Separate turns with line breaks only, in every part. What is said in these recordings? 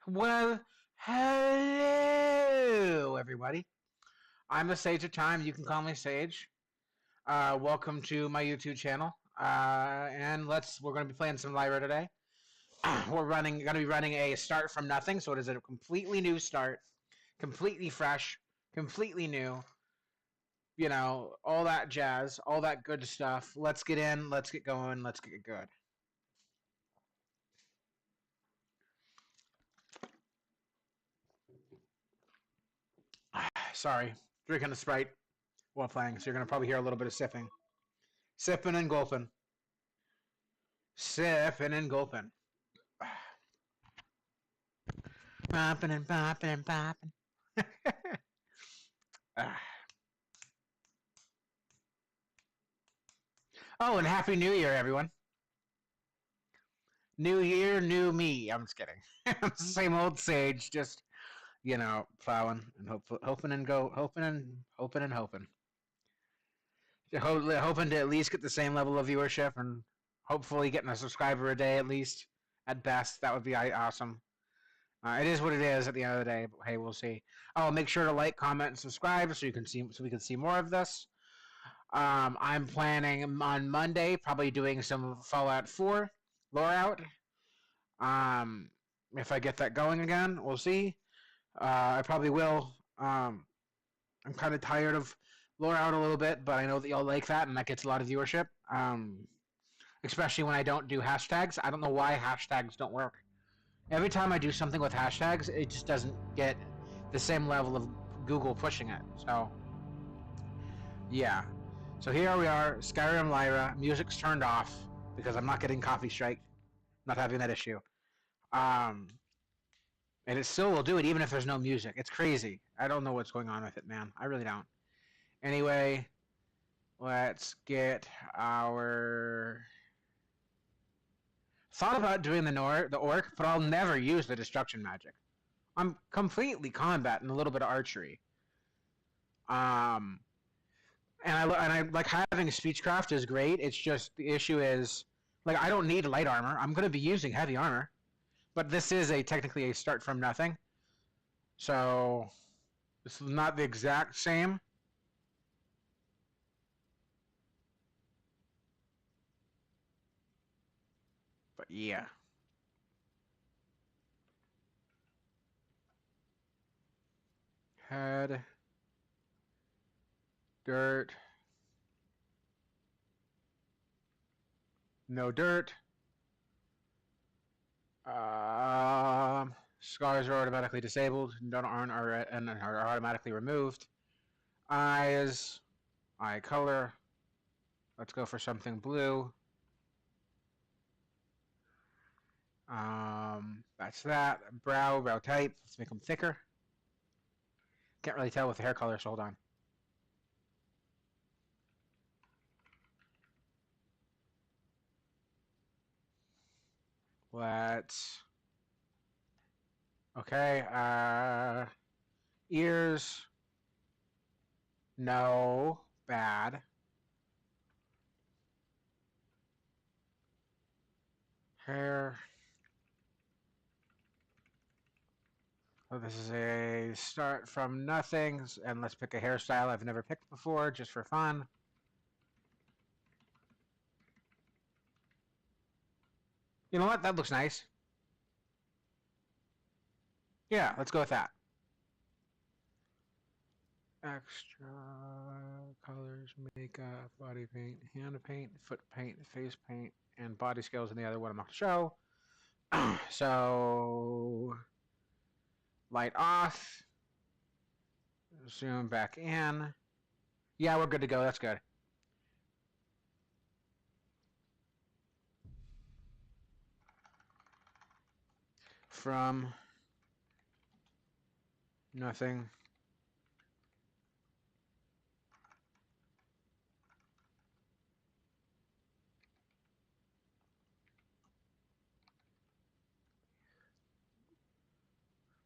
Well, hello, everybody. I'm the Sage of Time. You can call me Sage. Welcome to my YouTube channel. And we're going to be playing some Lyra today. Going to be running a start from nothing, so it is a completely new start, completely fresh, completely new. You know, all that jazz, all that good stuff. Let's get in, let's get going, let's get good. Sorry, drinking a Sprite while playing, so you're going to probably hear a little bit of sipping. Sipping and gulping. Sipping and gulping. Popping and popping and popping. Oh, and Happy New Year, everyone. New year, new me. I'm just kidding. Same old Sage, just, plowing and hoping and hoping. Hoping to at least get the same level of viewership and hopefully getting a subscriber a day at least. At best, that would be awesome. It is what it is at the end of the day, but hey, we'll see. Oh, make sure to like, comment, and subscribe so we can see more of this. I'm planning on Monday, probably doing some Fallout 4 lore out. If I get that going again, we'll see. I probably will. I'm kind of tired of lore out a little bit, but I know that y'all like that, and that gets a lot of viewership. Especially when I don't do hashtags. I don't know why hashtags don't work. Every time I do something with hashtags, it just doesn't get the same level of Google pushing it. So, yeah. So here we are, Skyrim Lyra. Music's turned off because I'm not getting copy strike. Not having that issue. And it still will do it even if there's no music. It's crazy. I don't know what's going on with it, man. I really don't. Anyway, let's get our... Thought about doing the orc, but I'll never use the destruction magic. I'm completely combat and a little bit of archery. And I like having speechcraft is great. It's just the issue is like I don't need light armor. I'm going to be using heavy armor, but this is technically a start from nothing. So this is not the exact same. But yeah. Head. Dirt. No dirt. Scars are automatically disabled and are automatically removed. Eyes. Eye color. Let's go for something blue. That's that. Brow type. Let's make them thicker. Can't really tell with the hair color, so hold on. Let's... Okay, ears. No. Bad. Hair. Oh, this is a start from nothing, and let's pick a hairstyle I've never picked before, just for fun. You know what? That looks nice. Yeah, let's go with that. Extra colors, makeup, body paint, hand paint, foot paint, face paint, and body scales in the other one I'm not going to show. So, light off. Zoom back in. Yeah, we're good to go. That's good. From nothing.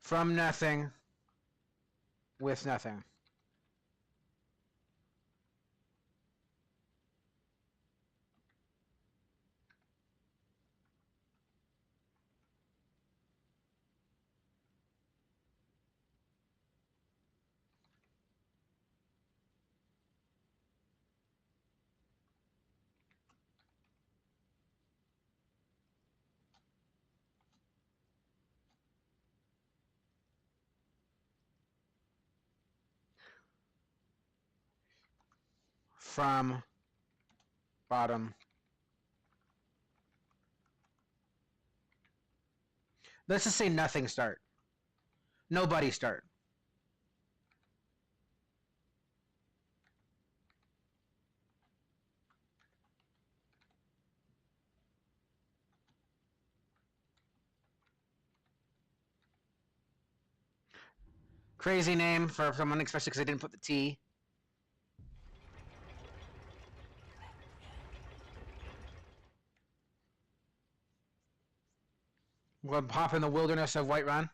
From nothing. With nothing. from bottom. Let's just say nothing start. Nobody start. Crazy name for someone, especially because I didn't put the T. We'll hop in the wilderness of Whiterun.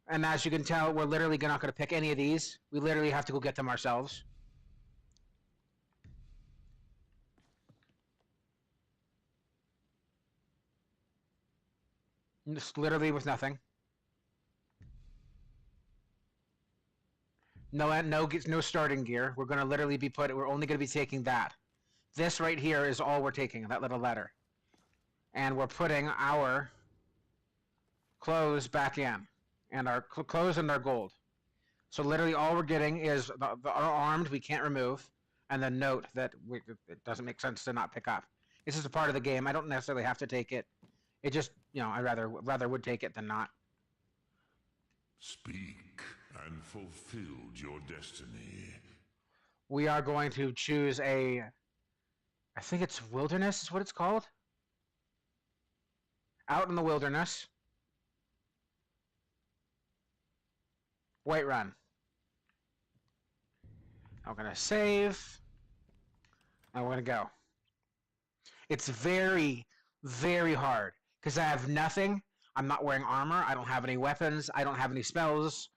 And as you can tell, we're literally not going to pick any of these. We literally have to go get them ourselves. Just literally with nothing. No starting gear. We're going to literally be we're only going to be taking that. This right here is all we're taking, that little letter. And we're putting our clothes back in. And our clothes and our gold. So literally all we're getting is our armed, we can't remove, and the note that it doesn't make sense to not pick up. This is a part of the game. I don't necessarily have to take it. It just, I rather would take it than not.
Speak and fulfilled your destiny.
We are going to choose I think it's wilderness is what it's called. Out in the wilderness. Whiterun. I'm going to save. And we're going to go. It's very, very hard. Because I have nothing. I'm not wearing armor. I don't have any weapons. I don't have any spells.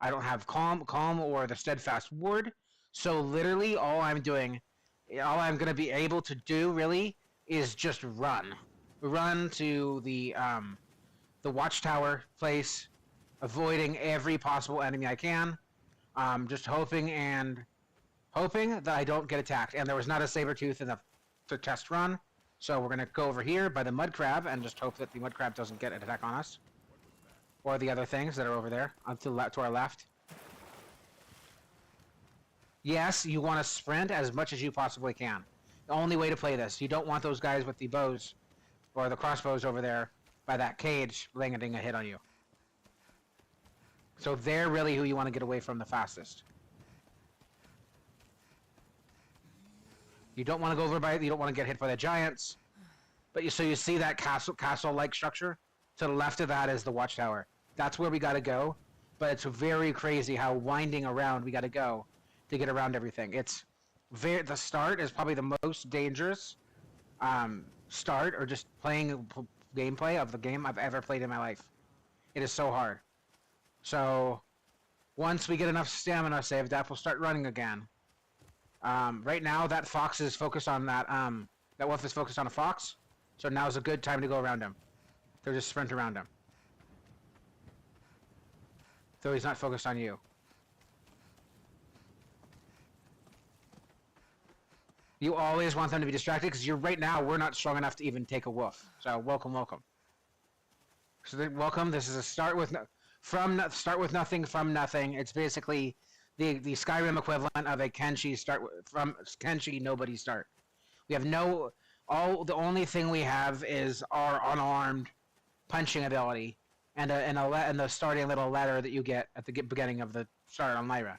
I don't have calm or the steadfast ward. So literally all I'm going to be able to do really is just run. Run to the watchtower place, avoiding every possible enemy I can. Just hoping that I don't get attacked. And there was not a saber-tooth in the test run. So we're going to go over here by the mud crab and just hope that the mud crab doesn't get an attack on us. Or the other things that are over there to our left. Yes, you want to sprint as much as you possibly can. The only way to play this. You don't want those guys with the bows or the crossbows over there by that cage landing a hit on you. So they're really who you want to get away from the fastest. You don't want to go over by. You don't want to get hit by the giants. But you see that castle-like structure? To the left of that is the watchtower. That's where we got to go. But it's very crazy how winding around we got to go to get around everything. The start is probably the most dangerous start or just playing gameplay of the game I've ever played in my life. It is so hard. So once we get enough stamina saved up, we'll start running again. Right now, that fox is focused on that wolf is focused on a fox. So now's a good time to go around him. So just sprint around him. So he's not focused on you. You always want them to be distracted because right now we're not strong enough to even take a wolf. So welcome. So welcome. This is a start with nothing from nothing. It's basically the Skyrim equivalent of a Kenshi nobody start. We have the only thing we have is our unarmed punching ability and the starting little letter that you get at the beginning of the start on Lyra.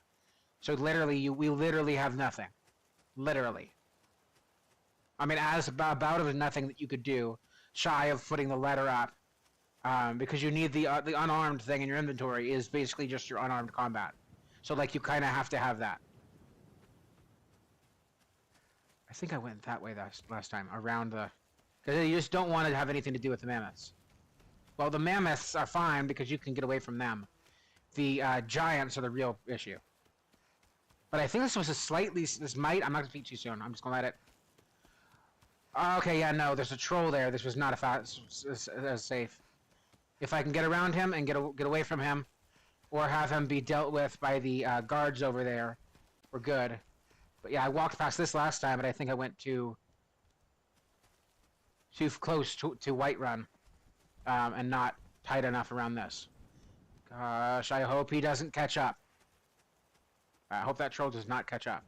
So we literally have nothing. Literally. I mean, as about of nothing that you could do, shy of putting the letter up, because you need the unarmed thing in your inventory is basically just your unarmed combat. So you kind of have to have that. I think I went that way last time around because you just don't want to have anything to do with the mammoths. Well, the mammoths are fine because you can get away from them. The giants are the real issue. But I think this was I'm not going to speak too soon. I'm just going to let it. Okay, yeah, no, there's a troll there. This was not safe. If I can get around him and get away from him, or have him be dealt with by the guards over there, we're good. But yeah, I walked past this last time, but I think I went too close to Whiterun, and not tight enough around this. Gosh, I hope he doesn't catch up. I hope that troll does not catch up.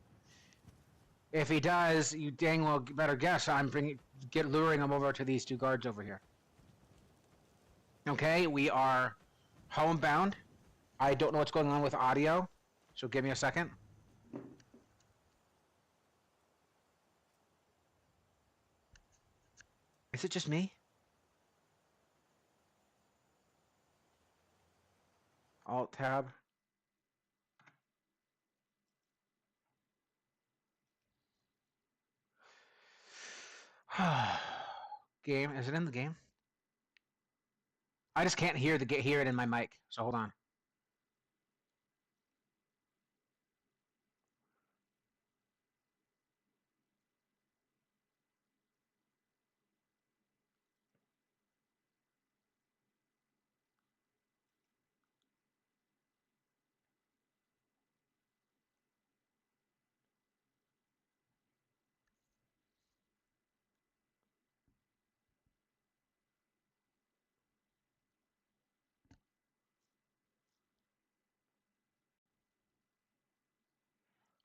If he does, you dang well better guess I'm luring him over to these two guards over here. Okay, we are homebound. I don't know what's going on with audio, so give me a second. Is it just me? Alt tab. Game. Is it in the game? I just can't hear it in my mic. So hold on.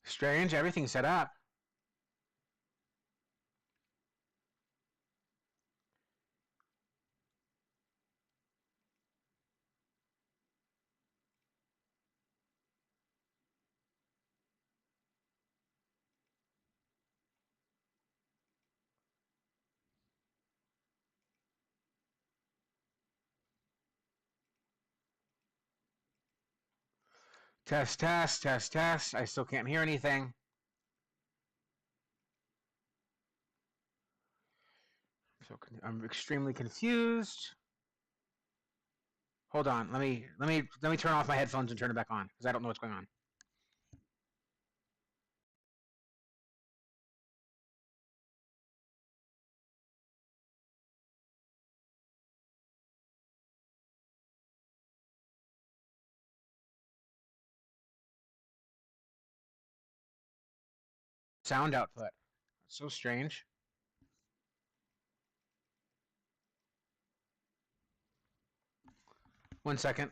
Strange. Everything's set up. Test, test, test, test. I still can't hear anything. So I'm extremely confused. Hold on. Let me turn off my headphones and turn it back on because I don't know what's going on. Sound output. That's so strange. One second.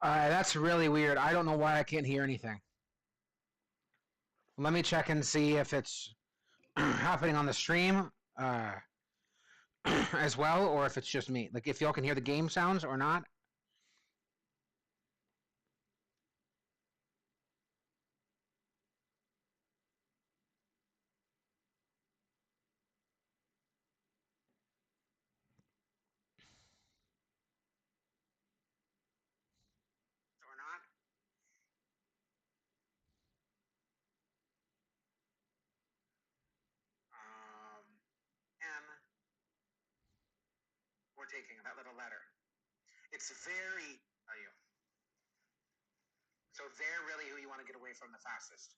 That's really weird. I don't know why I can't hear anything. Let me check and see if it's happening on the stream as well, or if it's just me. Like if y'all can hear the game sounds or not. Or not. And we're taking that little letter. It's very. Are you? So they're really who you want to get away from the fastest.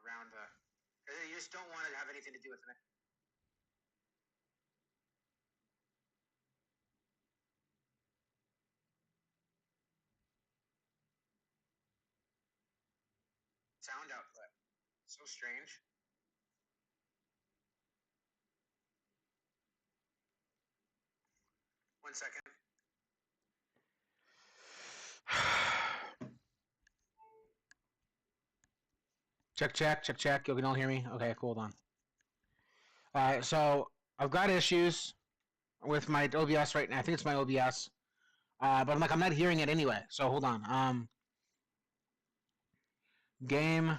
Around the. just don't want to have anything to do with it. Sound output. So strange. One second. Check. You can all hear me? Okay, cool, hold on. Alright, so I've got issues with my OBS right now. I think it's my OBS. But I'm not hearing it anyway. So hold on. Game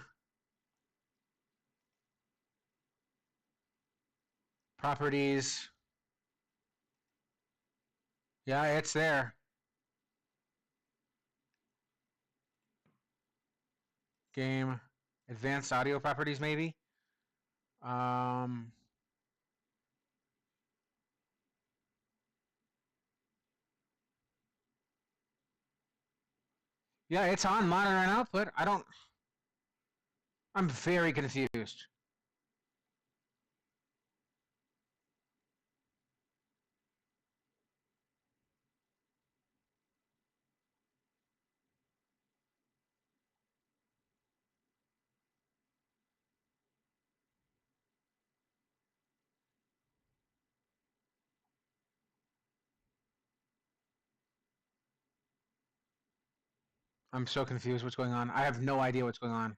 properties. Yeah, it's there. Game advanced audio properties, maybe. Yeah, it's on monitor and output. I'm very confused. I'm so confused what's going on. I have no idea what's going on.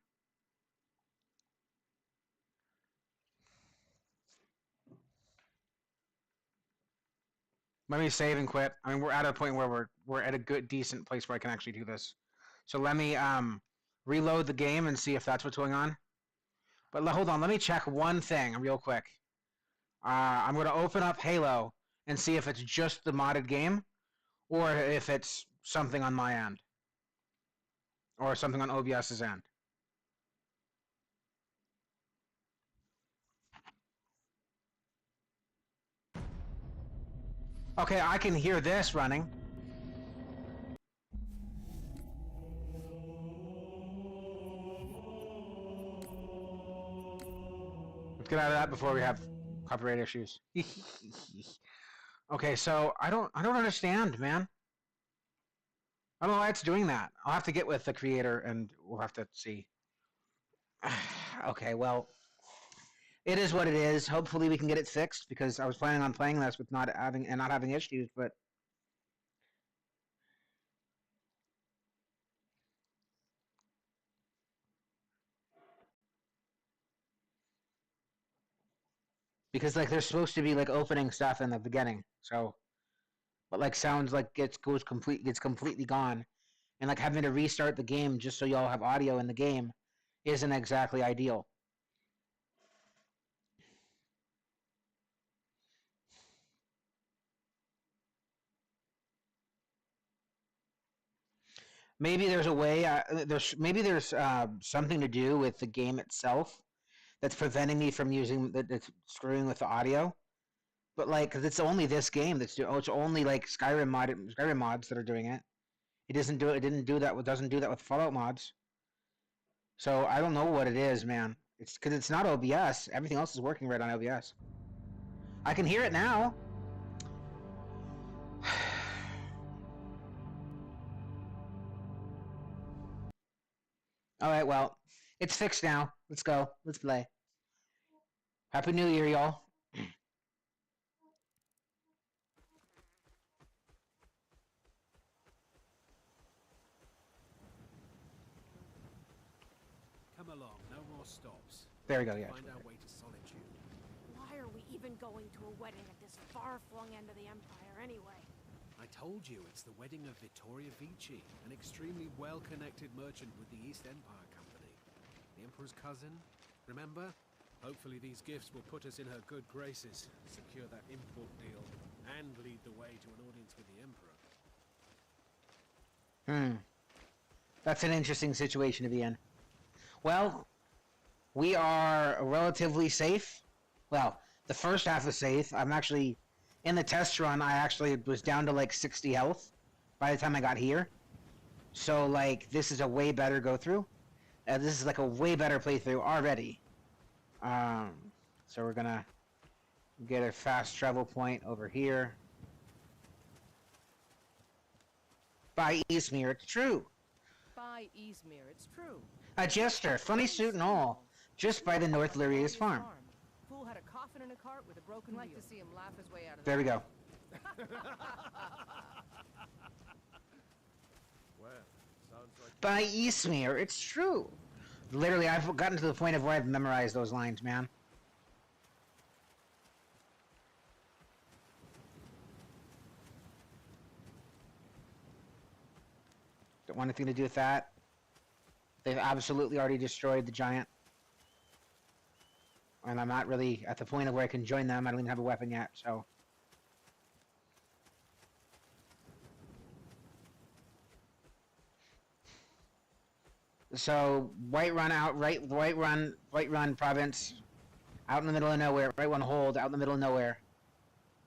Let me save and quit. I mean, we're at a point where we're at a good, decent place where I can actually do this. So let me reload the game and see if that's what's going on. But hold on, let me check one thing real quick. I'm going to open up Halo and see if it's just the modded game or if it's something on my end or something on OBS's end. Okay, I can hear this running. Let's get out of that before we have copyright issues. Okay, so I don't understand, man. I don't know why it's doing that. I'll have to get with the creator and we'll have to see. Okay, well, it is what it is. Hopefully we can get it fixed because I was planning on playing this with not having issues, but because like there's supposed to be like opening stuff in the beginning, so but like sounds like gets completely gone, and like having to restart the game just so y'all have audio in the game isn't exactly ideal. Maybe there's a way. There's something to do with the game itself that's preventing me from using that's screwing with the audio. But like, cause it's only this game that's doing. Oh, it's only like Skyrim mods that are doing it. It doesn't do it. It didn't do that. Doesn't do that with Fallout mods. So I don't know what it is, man. It's because it's not OBS. Everything else is working right on OBS. I can hear it now. All right, well, it's fixed now. Let's go. Let's play. Happy New Year, y'all.
Come along, no more stops.
There we go, yeah.
Find our way to solitude.
Why are we even going to a wedding at this far-flung end of the Empire anyway?
I told you it's the wedding of Vittoria Vici, an extremely well-connected merchant with the East Empire Company. The Emperor's cousin, remember? Hopefully these gifts will put us in her good graces, secure that import deal, and lead the way to an audience with the Emperor.
That's an interesting situation to be in. Well, we are relatively safe. Well, the first half is safe. I'm actually, in the test run, I actually was down to like 60 health by the time I got here. So, like, this is a way better go-through. This is like a way better playthrough already. Um, so we're gonna get a fast travel point over here. By Eastmere, it's true.
By Eastmere, it's true.
A jester, funny suit and all, just by the North Lyria's farm.
Fool had a coffin in a cart with a broken wheel. Like to see him laugh his way out of
There we go.
Well, sounds like
By Eastmere, it's true. Literally, I've gotten to the point of where I've memorized those lines, man. Don't want anything to do with that. They've absolutely already destroyed the giant. And I'm not really at the point of where I can join them. I don't even have a weapon yet, so. So, Whiterun province, out in the middle of nowhere. Whiterun hold, out in the middle of nowhere.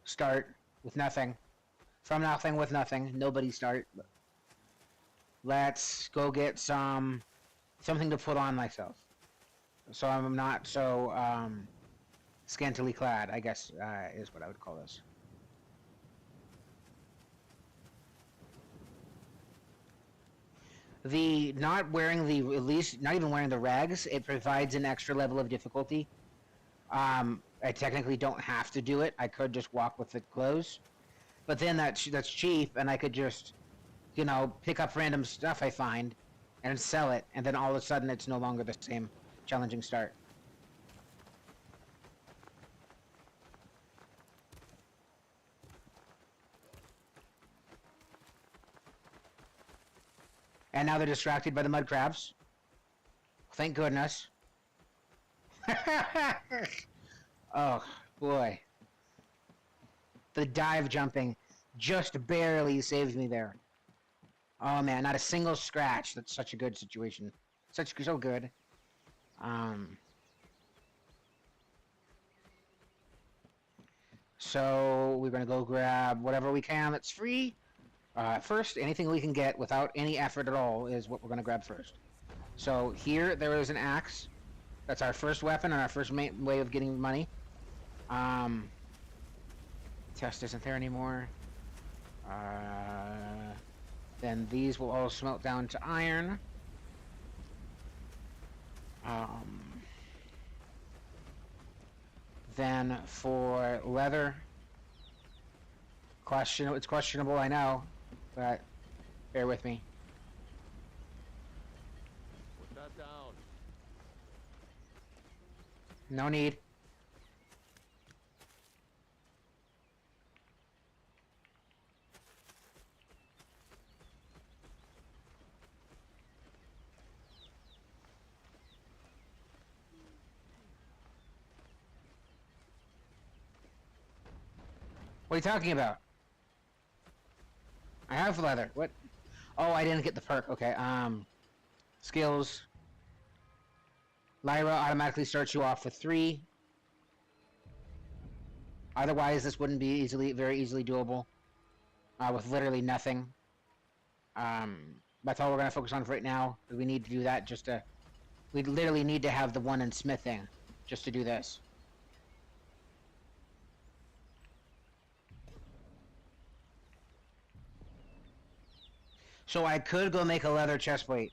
Start with nothing. From nothing with nothing. Nobody start. Let's go get something to put on myself. So I'm not so, scantily clad, I guess, is what I would call this. The not wearing the, at least, not even wearing the rags, it provides an extra level of difficulty. I technically don't have to do it. I could just walk with the clothes. But then that's cheap, and I could just, you know, pick up random stuff I find and sell it, and then all of a sudden it's no longer the same challenging start. And now they're distracted by the mud crabs. Thank goodness. Oh, boy. The dive jumping just barely saved me there. Oh, man, not a single scratch. That's such a good situation. So good. So, we're gonna go grab whatever we can that's free. First, anything we can get without any effort at all is what we're gonna grab first. So, here, there is an axe. That's our first weapon and our first way of getting money. Test isn't there anymore. Then these will all smelt down to iron. Then for leather, it's questionable, I know, but bear with me.
put that down.
No need. What are you talking about? I have leather. What? Oh, I didn't get the perk. Okay, skills. Lyra automatically starts you off with 3. Otherwise, this wouldn't be very easily doable. With literally nothing. That's all we're gonna focus on for right now. We need to do that just to... We literally need to have the one in smithing just to do this. So I could go make a leather chest plate.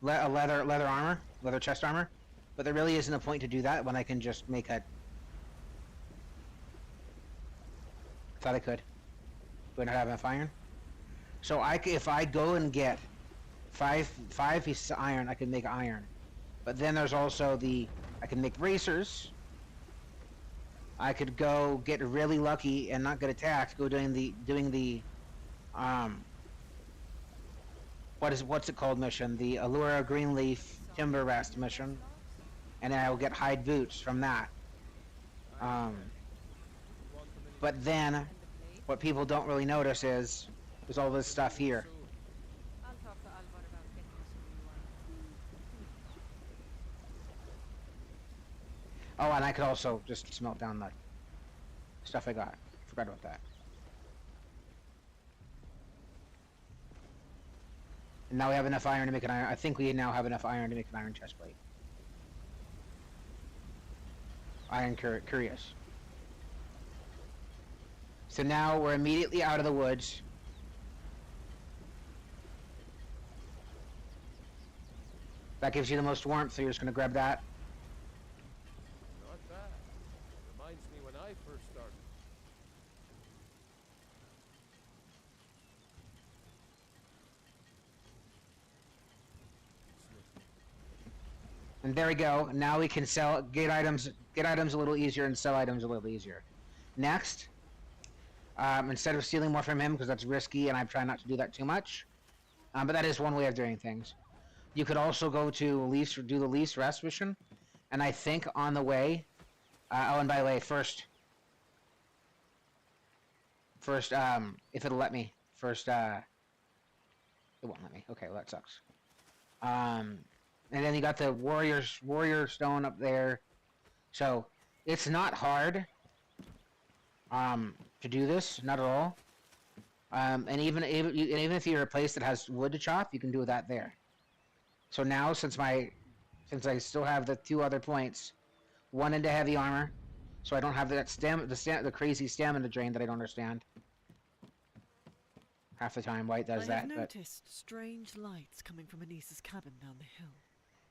A leather armor, leather chest armor. But there really isn't a point to do that when I can just make a... Thought I could. Do I not have enough iron? So if I go and get five pieces of iron, I can make iron. But then there's also I can make bracers. I could go get really lucky and not get attacked. Go doing the what's it called mission? The Allura Greenleaf Timber Rest mission. And then I will get hide boots from that. But then, what people don't really notice is, there's all this stuff here.
I'll talk to Alvar about getting some
Oh, and I could also just smelt down the stuff I got. Forgot about that. And now we have enough iron to make an iron. I think we now have enough iron to make an iron chest plate. Iron Curious. So now we're immediately out of the woods. That gives you the most warmth, so you're just gonna grab that.
Not bad. Reminds me when I first started.
And there we go. Now we can get items a little easier and sell items a little easier. Next, instead of stealing more from him, because that's risky and I try not to do that too much, but that is one way of doing things. You could also go to do the lease rest mission, and I think on the way, oh, and by the way, first, if it'll let me, it won't let me. Okay, well that sucks. And then you got the warrior stone up there, so it's not hard, to do this, not at all. And even if you're a place that has wood to chop, you can do that there. So now, since I still have the 2 other points, 1 into heavy armor, so I don't have that the crazy stamina drain that I don't understand. Half the time, White does that.
I have noticed strange lights coming from Anissa's cabin down the hill.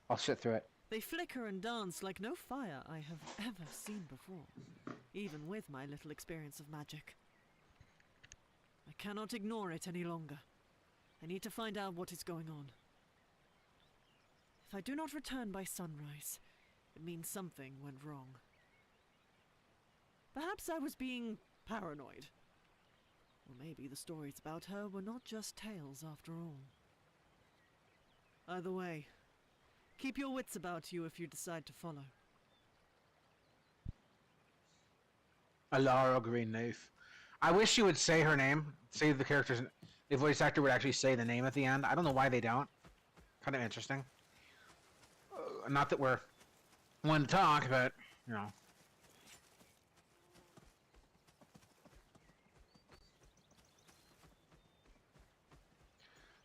I'll sit through it.
They flicker and dance like no fire I have ever seen before, even with my little experience of magic. I cannot ignore it any longer. I need to find out what is going on. If I do not return by sunrise, it means something went wrong. Perhaps I was being paranoid. Or maybe the stories about her were not just tales after all. Either way, keep your wits about you if you decide to follow.
Alara Greenleaf. I wish she would say her name. Say the character's... The voice actor would actually say the name at the end. I don't know why they don't. Kind of interesting. Not that we're one to talk, but, you know.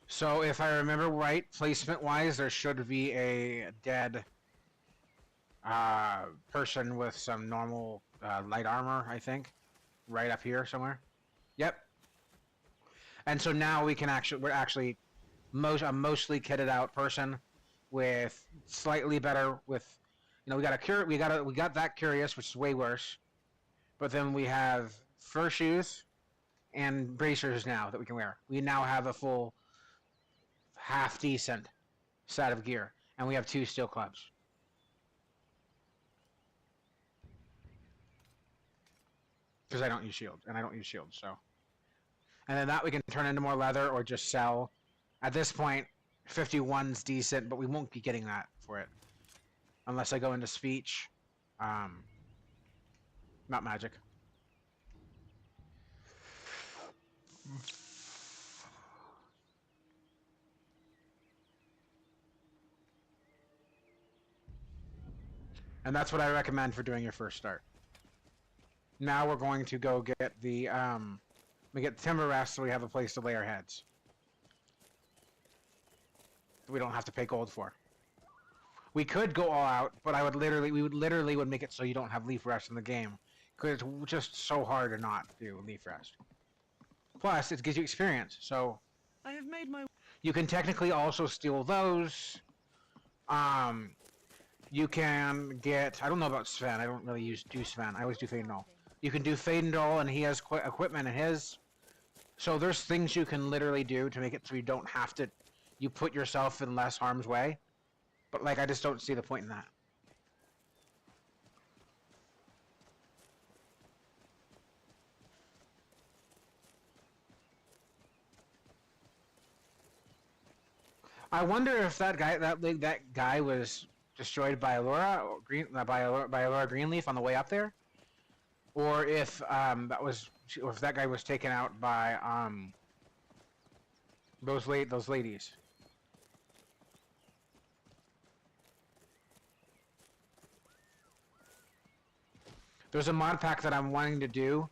So, if I remember right, placement-wise, there should be a dead person with some normal light armor, I think. Right up here somewhere. Yep. And so now we're actually a mostly kitted out person with slightly better we got that curious, which is way worse. But then we have fur shoes and bracers now that we can wear. We now have a full half decent set of gear, and we have 2 steel clubs. Because I don't use shields, and I don't use shields, so. And then that we can turn into more leather or just sell. At this point, 51's decent, but we won't be getting that for it. Unless I go into speech. Not magic. And that's what I recommend for doing your first start. Now we're going to go get the, we get timber rest so we have a place to lay our heads. We don't have to pay gold for. We could go all out, but we would literally make it so you don't have leaf rest in the game. Because it's just so hard to not do leaf rest. Plus, it gives you experience, so...
I have made my...
You can technically also steal those. You can get... I don't know about Sven. I don't really do Sven. I always do Faendal. You can do Faendal, and he has equipment in his. So there's things you can literally do to make it so you don't have to... You put yourself in less harm's way. But, like, I just don't see the point in that. I wonder if that guy was destroyed by Allura by Allura Greenleaf on the way up there, or if that guy was taken out by those ladies. There's a mod pack that I'm wanting to do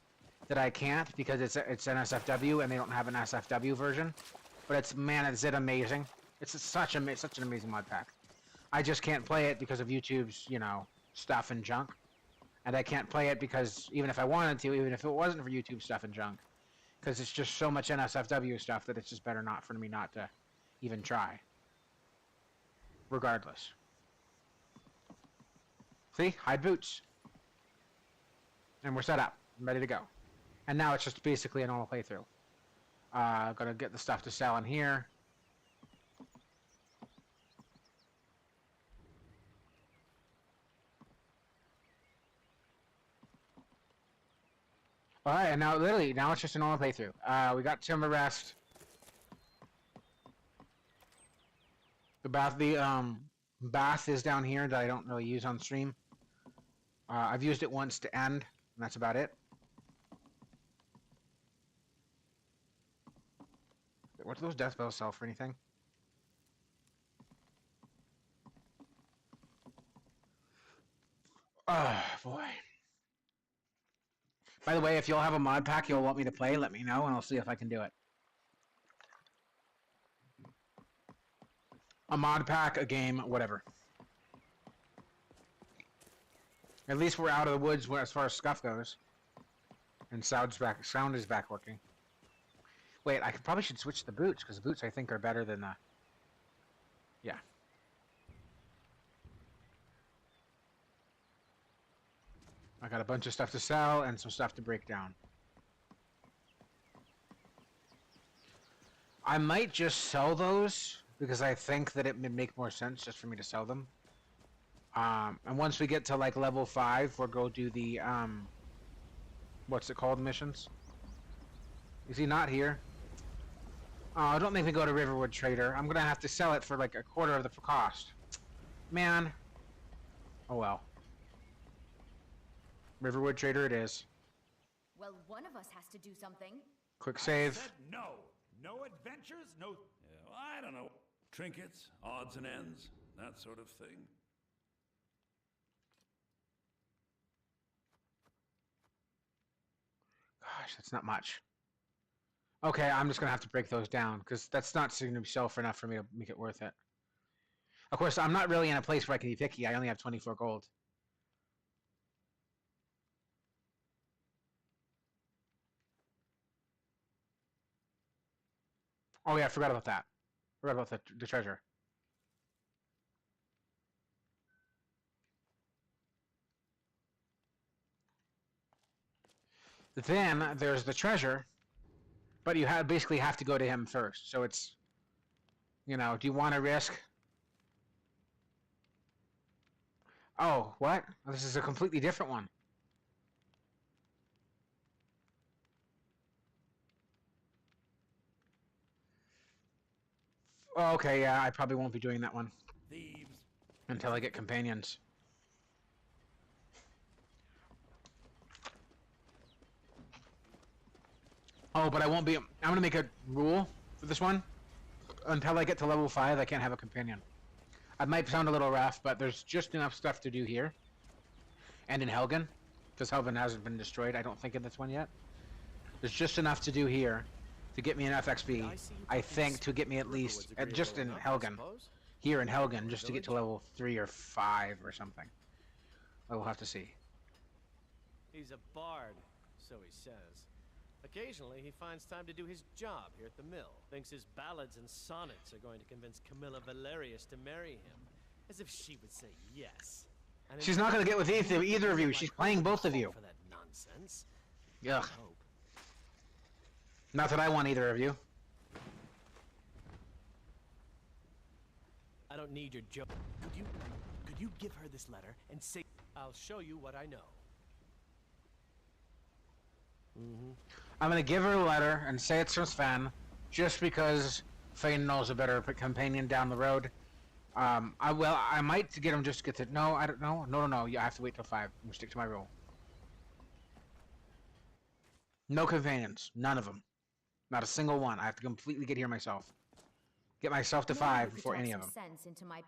that I can't because it's an SFW and they don't have an SFW version. But is it amazing? It's such an amazing mod pack. I just can't play it because of YouTube's, stuff and junk. and I can't play it because even if I wanted to, even if it wasn't for YouTube stuff and junk, because it's just so much NSFW stuff that it's just better not for me not to even try. Regardless. See? Hide boots. And we're set up. I'm ready to go. And now it's just basically a normal playthrough. Gotta get the stuff to sell in here. Alright, and now literally, now it's just a normal playthrough. We got Timber Rest. The bath is down here that I don't really use on stream. I've used it once to end, and that's about it. What do those death bells sell for anything? Oh, boy. By the way, if you'll have a mod pack you'll want me to play, let me know, and I'll see if I can do it. A mod pack, a game, whatever. At least we're out of the woods as far as stuff goes. And sound is back working. Wait, I probably should switch the boots, because the boots I think are better than the... Yeah. I got a bunch of stuff to sell and some stuff to break down. I might just sell those, because I think that it would make more sense just for me to sell them. And once we get to like level 5, we'll go do the, what's it called, missions? Is he not here? I don't think we go to Riverwood Trader. I'm gonna have to sell it for like a quarter of the cost. Man. Oh well. Riverwood Trader it is.
Well, one of us has to do something.
Quick save.
I said no. No adventures, no, I don't know, trinkets, odds and ends, that sort of thing.
Gosh, that's not much. Okay, I'm just gonna have to break those down because that's not going to sell for enough for me to make it worth it. Of course, I'm not really in a place where I can be picky. I only have 24 gold. Oh yeah, I forgot about that. Forgot about the treasure. Then there's the treasure, but you basically have to go to him first. So it's, you know, do you want to risk? Oh, what? This is a completely different one. Oh, okay, yeah, I probably won't be doing that one.
Thieves.
Until I get companions. Oh, but I won't be... I'm going to make a rule for this one. Until I get to level 5, I can't have a companion. I might sound a little rough, but there's just enough stuff to do here. And in Helgen. Because Helgen hasn't been destroyed, I don't think, in this one yet. There's just enough to do here to get me enough XP, I think, to get me at least... just in Helgen. Here in Helgen, just to get to level 3 or 5 or something. I will have to see.
He's a bard, so he says. Occasionally, he finds time to do his job here at the mill. Thinks his ballads and sonnets are going to convince Camilla Valerius to marry him. As if she would say yes. And
She's not going to get with either of you. She's playing both of you.
For that nonsense.
Ugh. Not that I want either of you.
I don't need your joke. Could you give her this letter and say, I'll show you what I know.
I'm going to give her a letter and say it's from Sven, just because Fane knows a better companion down the road. I might get him just to get to... No, I don't know. No. You have to wait till 5. I'm going to stick to my rule. No companions. None of them. Not a single one. I have to completely get here myself. Get myself to 5 before any of them.
Sense into my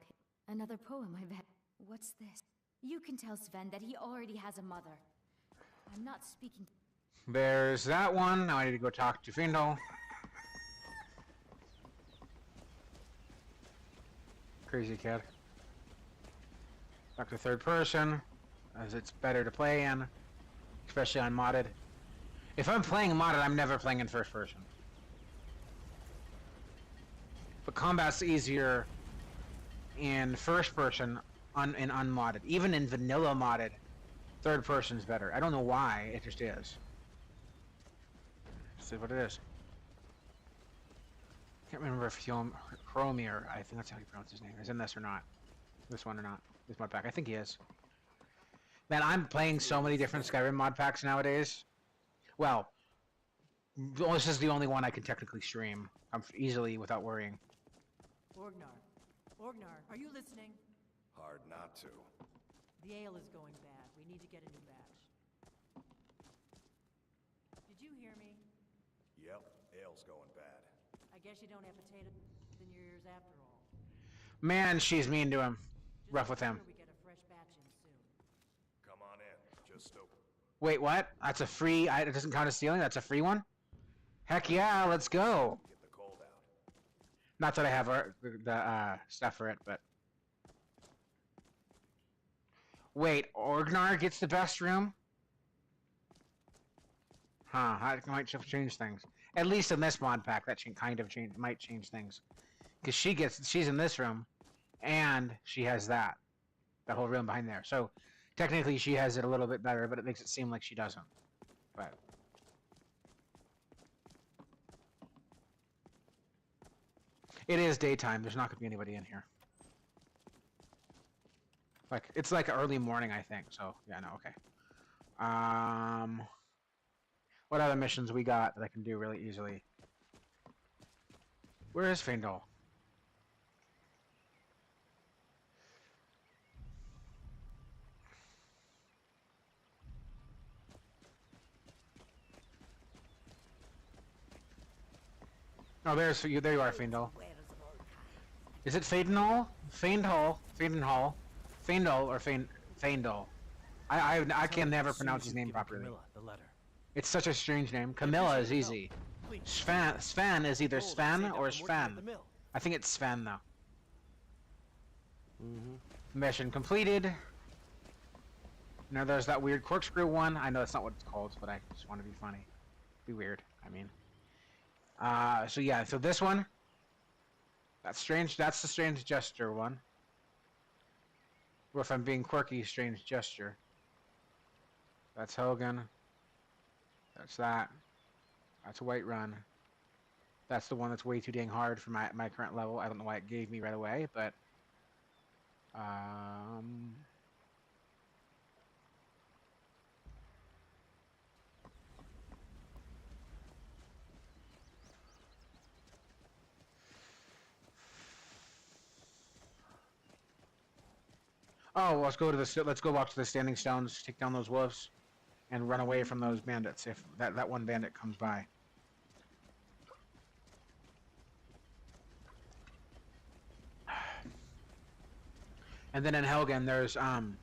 another poem, I bet. What's this? You can tell Sven that he already has a mother. I'm not speaking...
There's that one. Now I need to go talk to Findle. Crazy kid. Talk to third person. as it's better to play in, especially on modded. If I'm playing modded, I'm never playing in first person. But combat's easier in first person in unmodded. Even in vanilla modded, third person's better. I don't know why, it just is. Let's see what it is. Can't remember if Chromir, I think that's how you pronounce his name, is in this or not. This one or not. This mod pack. I think he is. Man, I'm playing so many different Skyrim mod packs nowadays. Well, this is the only one I can technically stream easily without worrying.
Orgnar, are you listening?
Hard not to.
The ale is going bad. We need to get a new batch. Did you hear me?
Yep, ale's going bad.
I guess you don't have potatoes in your ears after all.
Man, she's mean to him. Rough with him.
We get a fresh batch in soon.
Come on in. Just open.
Wait, what? That's a free... it doesn't count as stealing? That's a free one? Heck yeah, let's go!
Get the cold out.
Not that I have the stuff for it, but... Wait, Orgnar gets the best room? Huh, that might change things. At least in this mod pack, that might change things. Because she's in this room, and she has that whole room behind there. So, technically she has it a little bit better, but it makes it seem like she doesn't. But... It is daytime, there's not going to be anybody in here. It's like early morning, I think, so, yeah, no, okay. What other missions we got that I can do really easily? Where is Feindal? Oh, there you are, Feindal. Is it Feindal? Feindal? Or Feindal? I can never pronounce his name properly.
Camilla the letter.
It's such a strange name. Camilla is easy. Sven is either Sven or Sven. I think it's Sven though. Mission completed. Now there's that weird corkscrew one. I know that's not what it's called, but I just want to be funny. Be weird, I mean. So yeah, so this one. That's strange. That's the strange gesture one. Or if I'm being quirky, strange gesture. That's Hogan. That's that. That's a Whiterun. That's the one that's way too dang hard for my current level. I don't know why it gave me right away, but... Oh, let's go walk to the Standing Stones, take down those wolves, and run away from those bandits if that one bandit comes by. And then in Helgen, there's an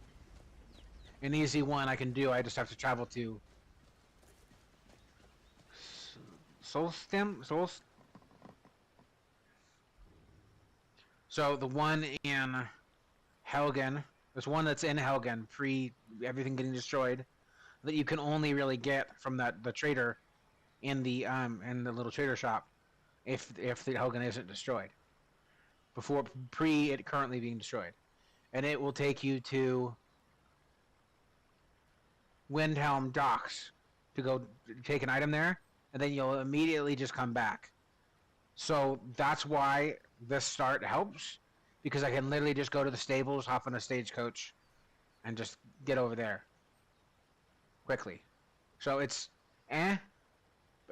easy one I can do. I just have to travel to Solstim. So the one in Helgen. There's one that's in Helgen, pre everything getting destroyed, that you can only really get from the trader in the little trader shop, if the Helgen isn't destroyed, before pre it currently being destroyed, and it will take you to Windhelm Docks to go take an item there, and then you'll immediately just come back. So that's why this start helps. Because I can literally just go to the stables, hop on a stagecoach, and just get over there quickly. So it's but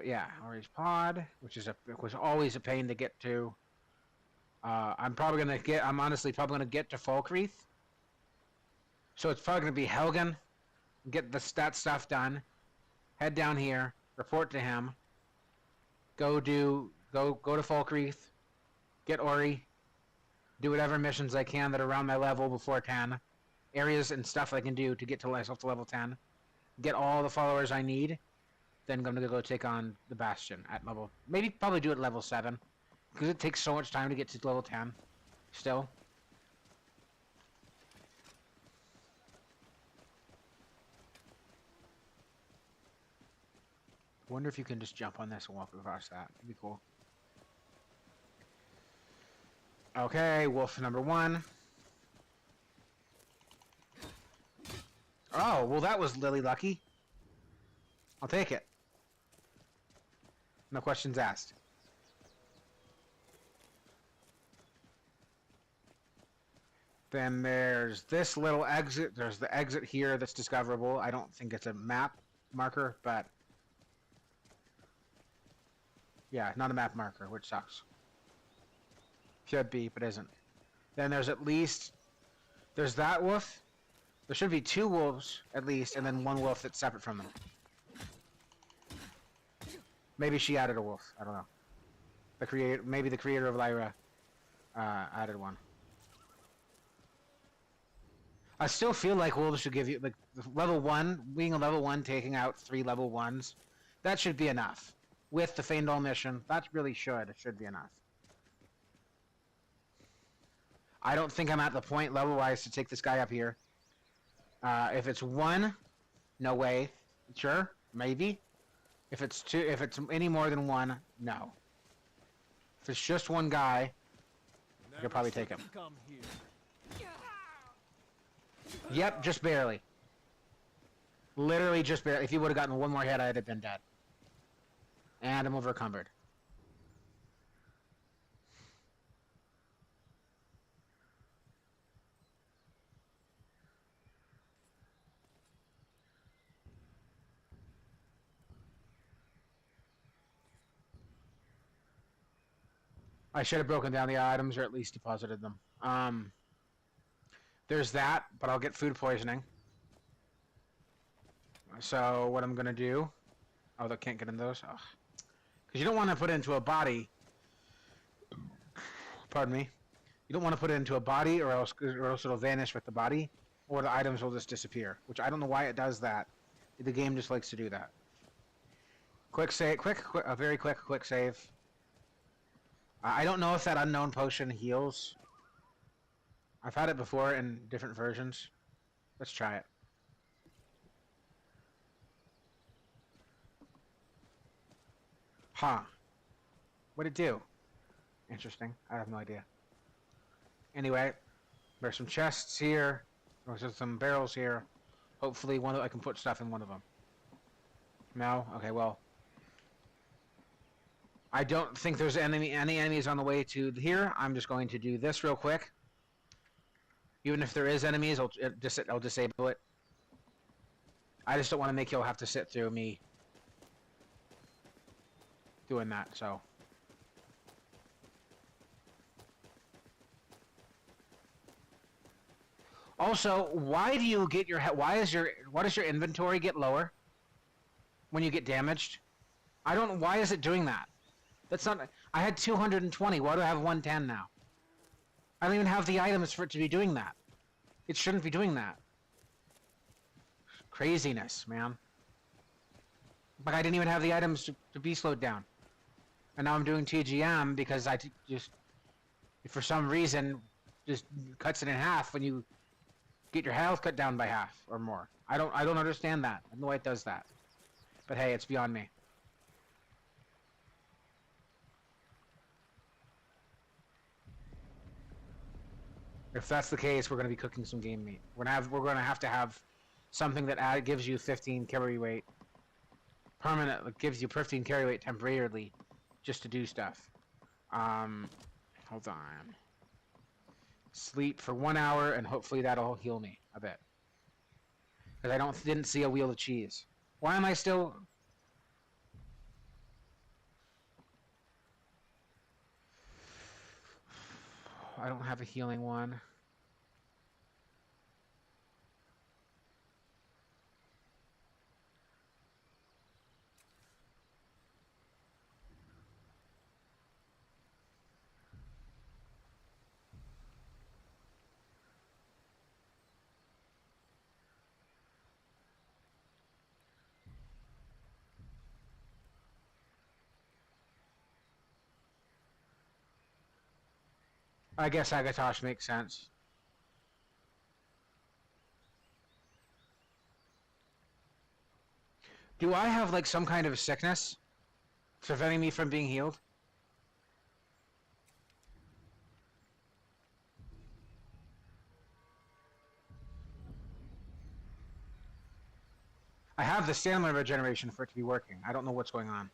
yeah, Orange Pod, which was always a pain to get to. I'm honestly probably gonna get to Falkreath. So it's probably gonna be Helgen, get that stuff done, head down here, report to him, go to Falkreath, get Ori. Do whatever missions I can that are around my level before 10. Areas and stuff I can do to get to myself to level 10. Get all the followers I need. Then I'm going to go take on the Bastion at level... probably do it at level 7. Because it takes so much time to get to level 10. Still. Wonder if you can just jump on this and walk across that. That'd be cool. Okay, wolf number 1. Oh, well that was Lily lucky. I'll take it. No questions asked. Then there's this little exit. There's the exit here that's discoverable. I don't think it's a map marker, but... yeah, not a map marker, which sucks. Should be, but isn't. Then there's at least... there's that wolf. There should be 2 wolves, at least, and then 1 wolf that's separate from them. Maybe she added a wolf. I don't know. Maybe the creator of Lyra added one. I still feel like wolves should give you, like, level 1, being a level 1, taking out 3 level 1s. That should be enough. With the Feindal mission, that really should be enough. I don't think I'm at the point level-wise to take this guy up here. If it's 1, no way. Sure, maybe. If it's 2, if it's any more than 1, no. If it's just 1 guy, I could probably take him. Yep, just barely. Literally just barely. If you would have gotten 1 more hit, I'd have been dead. And I'm overcumbered. I should have broken down the items or at least deposited them. There's that, but I'll get food poisoning. So what I'm gonna do... oh, that can't get in those? Because you don't want to put it into a body. Pardon me. You don't want to put it into a body or else it'll vanish with the body. Or the items will just disappear. Which I don't know why it does that. The game just likes to do that. Quick save. A very quick save. I don't know if that unknown potion heals. I've had it before in different versions. Let's try it. Huh. What'd it do? Interesting. I have no idea. Anyway, there's some chests here. There's some barrels here. Hopefully I can put stuff in one of them. No? Okay, well. I don't think there's any enemies on the way to here. I'm just going to do this real quick. Even if there is enemies, I'll disable it. I just don't want to make y'all have to sit through me doing that, so. Also, why do you get why does your inventory get lower when you get damaged? Why is it doing that? That's not, I had 220, why do I have 110 now? I don't even have the items for it to be doing that. It shouldn't be doing that. Craziness, man. Like I didn't even have the items to be slowed down. And now I'm doing TGM because I just, for some reason, just cuts it in half when you get your health cut down by half or more. I don't understand that. I don't know why it does that. But hey, it's beyond me. If that's the case, we're going to be cooking some game meat. We're going to have to have something that gives you 15 carry weight permanent, gives you 15 carry weight temporarily, just to do stuff. Hold on. Sleep for 1 hour, and hopefully that'll heal me a bit. Because I didn't see a wheel of cheese. Why am I still? I don't have a healing one. I guess Agatosh makes sense. Do I have like some kind of sickness preventing me from being healed? I have the stamina regeneration for it to be working. I don't know what's going on.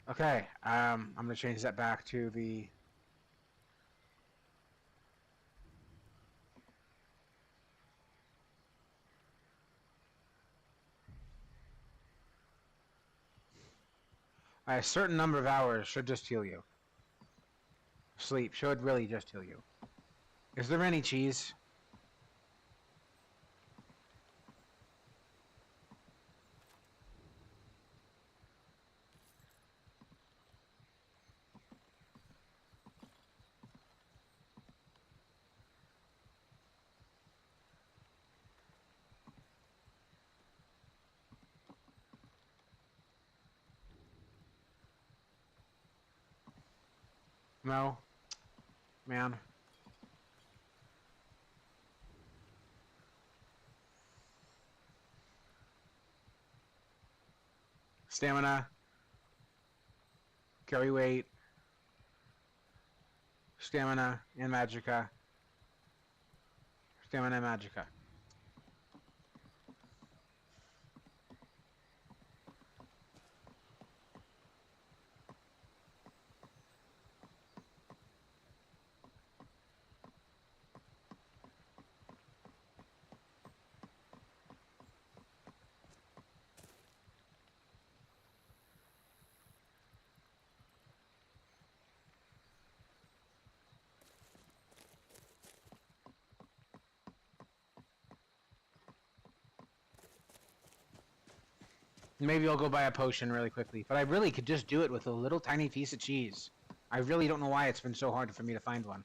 Okay, I'm gonna change that back to the... A certain number of hours should just heal you. Sleep should really just heal you. Is there any cheese? No? Man. Stamina. Carry weight. Stamina and magicka. Stamina and magicka. Maybe I'll go buy a potion really quickly. But I really could just do it with a little tiny piece of cheese. I really don't know why it's been so hard for me to find one.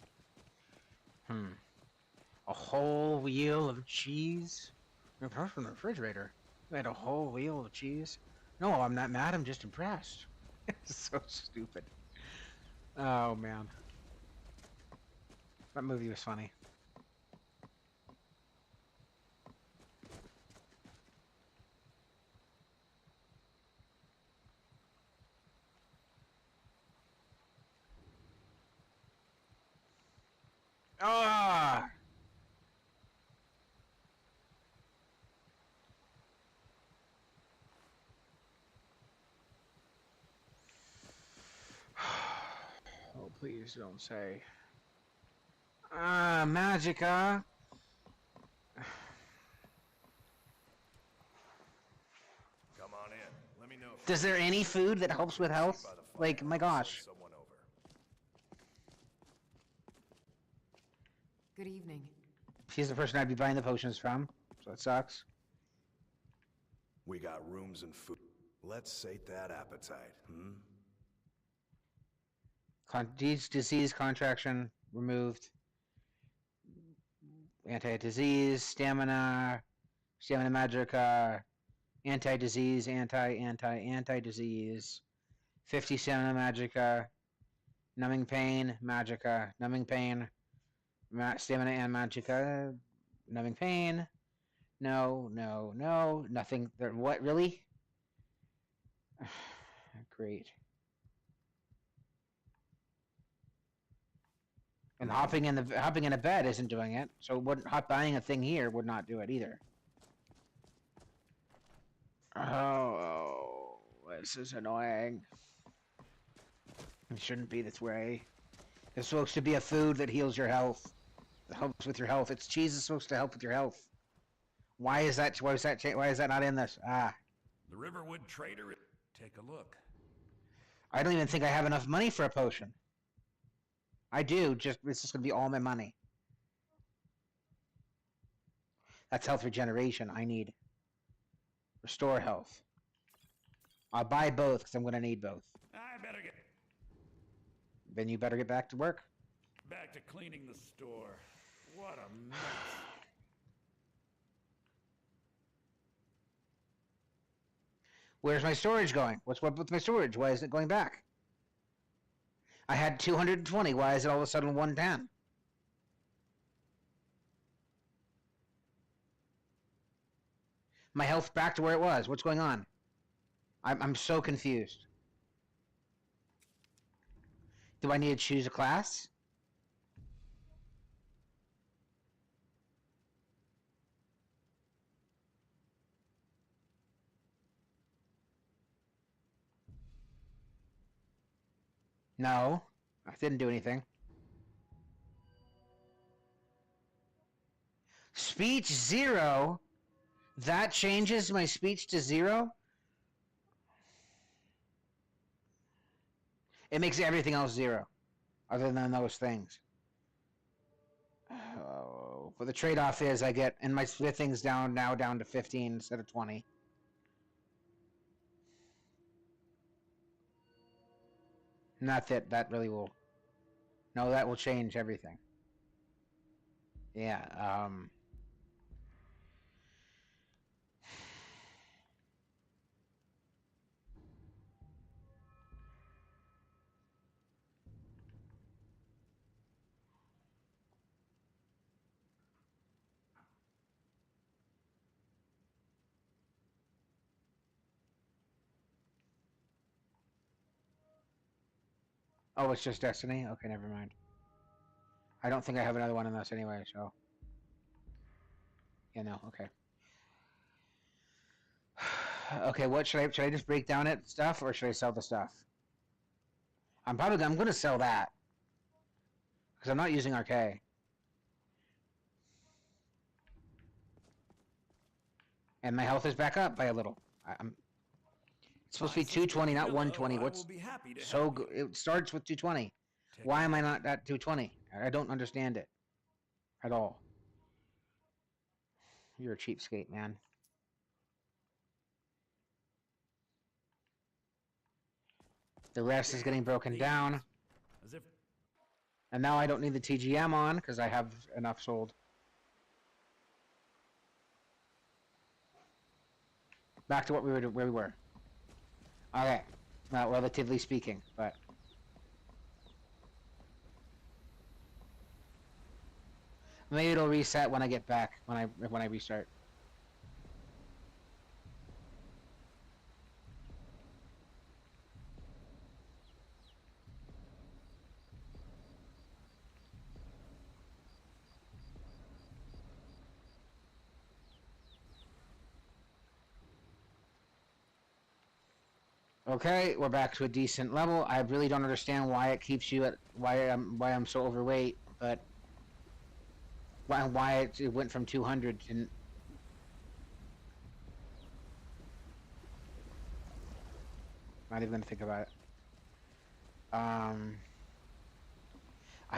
A whole wheel of cheese? Apart from the refrigerator. You had a whole wheel of cheese? No, I'm not mad, I'm just impressed. It's so stupid. Oh, man. That movie was funny. Ah! Oh, please don't say. Ah, magicka.
Come on in. Let me know if
Is there any food that helps with health? Like, my gosh.
someone over.
Good evening.
She's the person I'd be buying the potions from, so it sucks.
We got rooms and food. Let's sate that appetite,
Disease contraction removed. Anti-disease, stamina magicka, anti-disease, anti-disease. 50 stamina magicka, numbing pain, magicka, numbing pain, stamina and magicka, numbing pain. No, nothing. What, really? Great. And hopping in a bed isn't doing it, so buying a thing here would not do it either. Oh, this is annoying. It shouldn't be this way. It's supposed to be a food that heals your health, that helps with your health. Cheese is supposed to help with your health. Why is that not in this? Ah.
The Riverwood Trader. Take a look.
I don't even think I have enough money for a potion. I do, it's just gonna be all my money. That's health regeneration. I need restore health. I'll buy both because I'm gonna need both.
I better get.
Then you better get back to work.
Back to cleaning the store. What a mess.
Where's my storage going? What's up with my storage? Why isn't it going back? I had 220. Why is it all of a sudden 110? My health back to where it was. What's going on? I'm so confused. Do I need to choose a class? No, I didn't do anything. Speech 0? That changes my speech to 0? It makes everything else 0, other than those things. Oh, but the trade-off is I get, and my smithing's down to 15 instead of 20. Not that that really will. No, that will change everything. Yeah. Oh, it's just Destiny? Okay, never mind. I don't think I have another one in this anyway, so. Yeah, no, okay. Okay, what should I just break down it stuff, or should I sell the stuff? I'm gonna sell that. Because I'm not using RK. And my health is back up by a little. It's supposed to be 220, not 120. What's so good? It starts with 220. Why am I not at 220? I don't understand it at all. You're a cheapskate, man. The rest is getting broken down.
As if
And now I don't need the TGM on because I have enough sold. Back to where we were. Okay, not relatively speaking, but maybe it'll reset when I get back when I restart. Okay, we're back to a decent level. I really don't understand why it keeps you at why I'm so overweight, but why it went from 200 and not even gonna think about it. I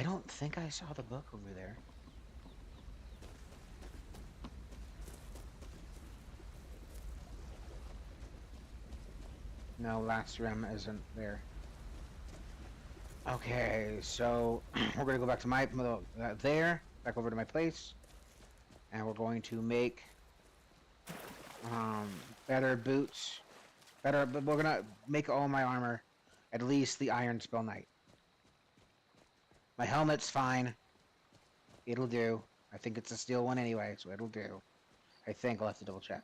don't think I saw the book over there. No, last rim isn't there. Okay, so we're gonna go back to my there, back over to my place, and we're going to make better boots, but we're gonna make all my armor, at least the Iron Spell Knight. My helmet's fine. It'll do. I think it's a steel one anyway, so it'll do. I think I'll have to double check.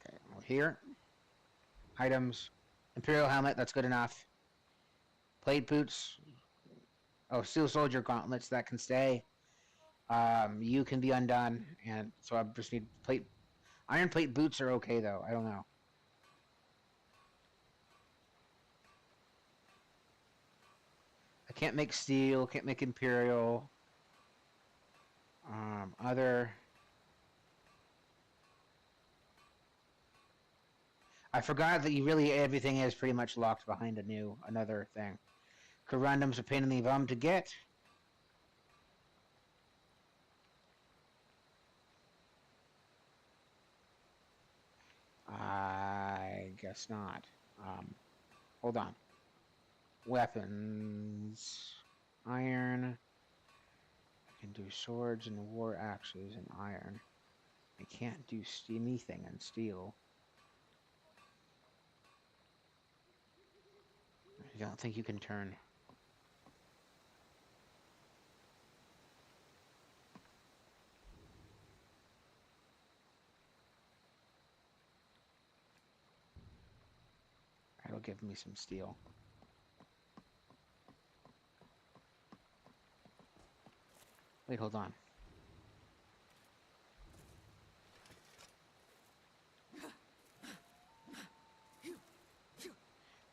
Okay, we're here. Items. Imperial helmet, that's good enough. Plate boots. Oh, steel soldier gauntlets, that can stay. You can be undone, and so I just need plate. Iron plate boots are okay though. I don't know. I can't make steel. Can't make imperial. Other. I forgot that you really everything is pretty much locked behind another thing. Corundum's a pain in the bum to get. I guess not. Hold on. weapons. Iron. I can do swords and war axes and iron. I can't do anything in steel. I don't think you can turn. That'll give me some steel. Wait, hold on.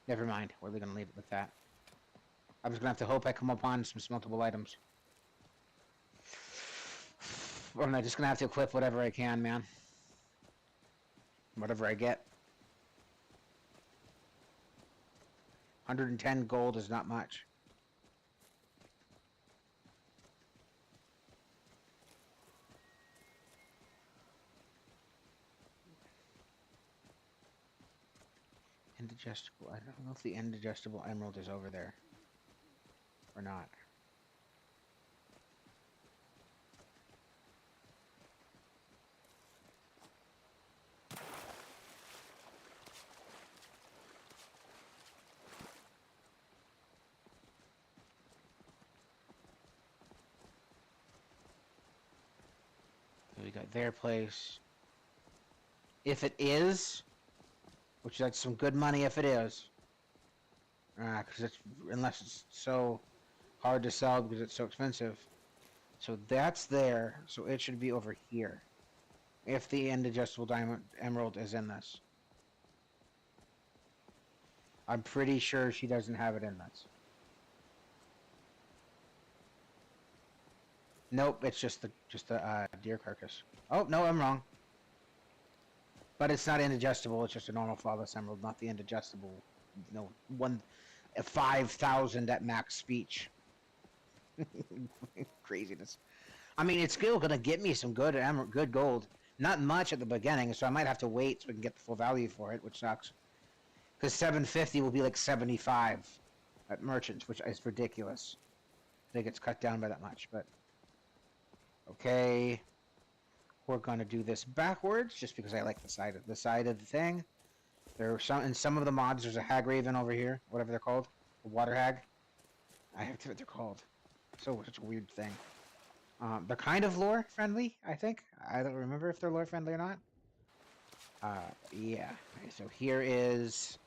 Never mind. We're gonna leave it with that. I'm just gonna have to hope I come upon some smeltable items. Or I'm just gonna have to equip whatever I can, man. Whatever I get. 110 gold is not much. Indigestible. I don't know if the indigestible emerald is over there or not. So we got their place. If it is, which that's some good money if it is. Because it's, unless it's so hard to sell because it's so expensive. So that's there, so it should be over here. If the indigestible diamond emerald is in this. I'm pretty sure she doesn't have it in this. Nope, it's just the deer carcass. Oh no, I'm wrong. But it's not indigestible. It's just a normal flawless emerald, not the indigestible. No, 5,000 at max speech. Craziness. I mean, it's still gonna get me some good gold. Not much at the beginning, so I might have to wait so we can get the full value for it, which sucks. Because 750 will be like 75 at merchants, which is ridiculous. I think it's cut down by that much, but okay. We're gonna do this backwards, just because I like the side of the thing. There are in some of the mods. There's a hag raven over here, whatever they're called, a water hag. I have to what they're called. Such a weird thing. They're kind of lore friendly, I think. I don't remember if they're lore friendly or not. Yeah. Okay, so here is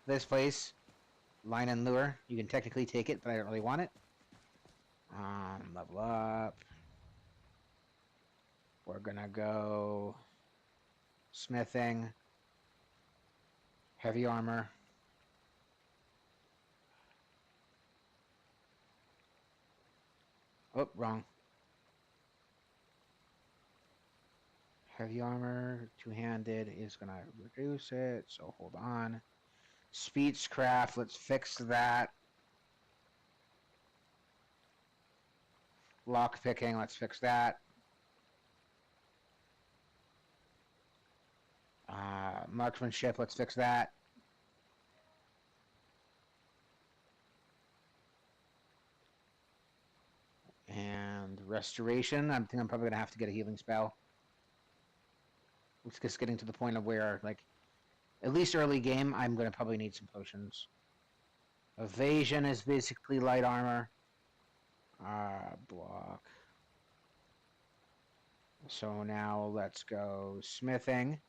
this place, Line and Lure. You can technically take it, but I don't really want it. Level up. We're gonna go smithing, heavy armor. Oh, wrong. Heavy armor, two-handed is gonna reduce it, so hold on. Speechcraft, let's fix that. Lock picking, let's fix that. Marksmanship, let's fix that. And restoration, I think I'm probably gonna have to get a healing spell. It's just getting to the point of where, like, at least early game, I'm gonna probably need some potions. Evasion is basically light armor. Block. So now let's go smithing.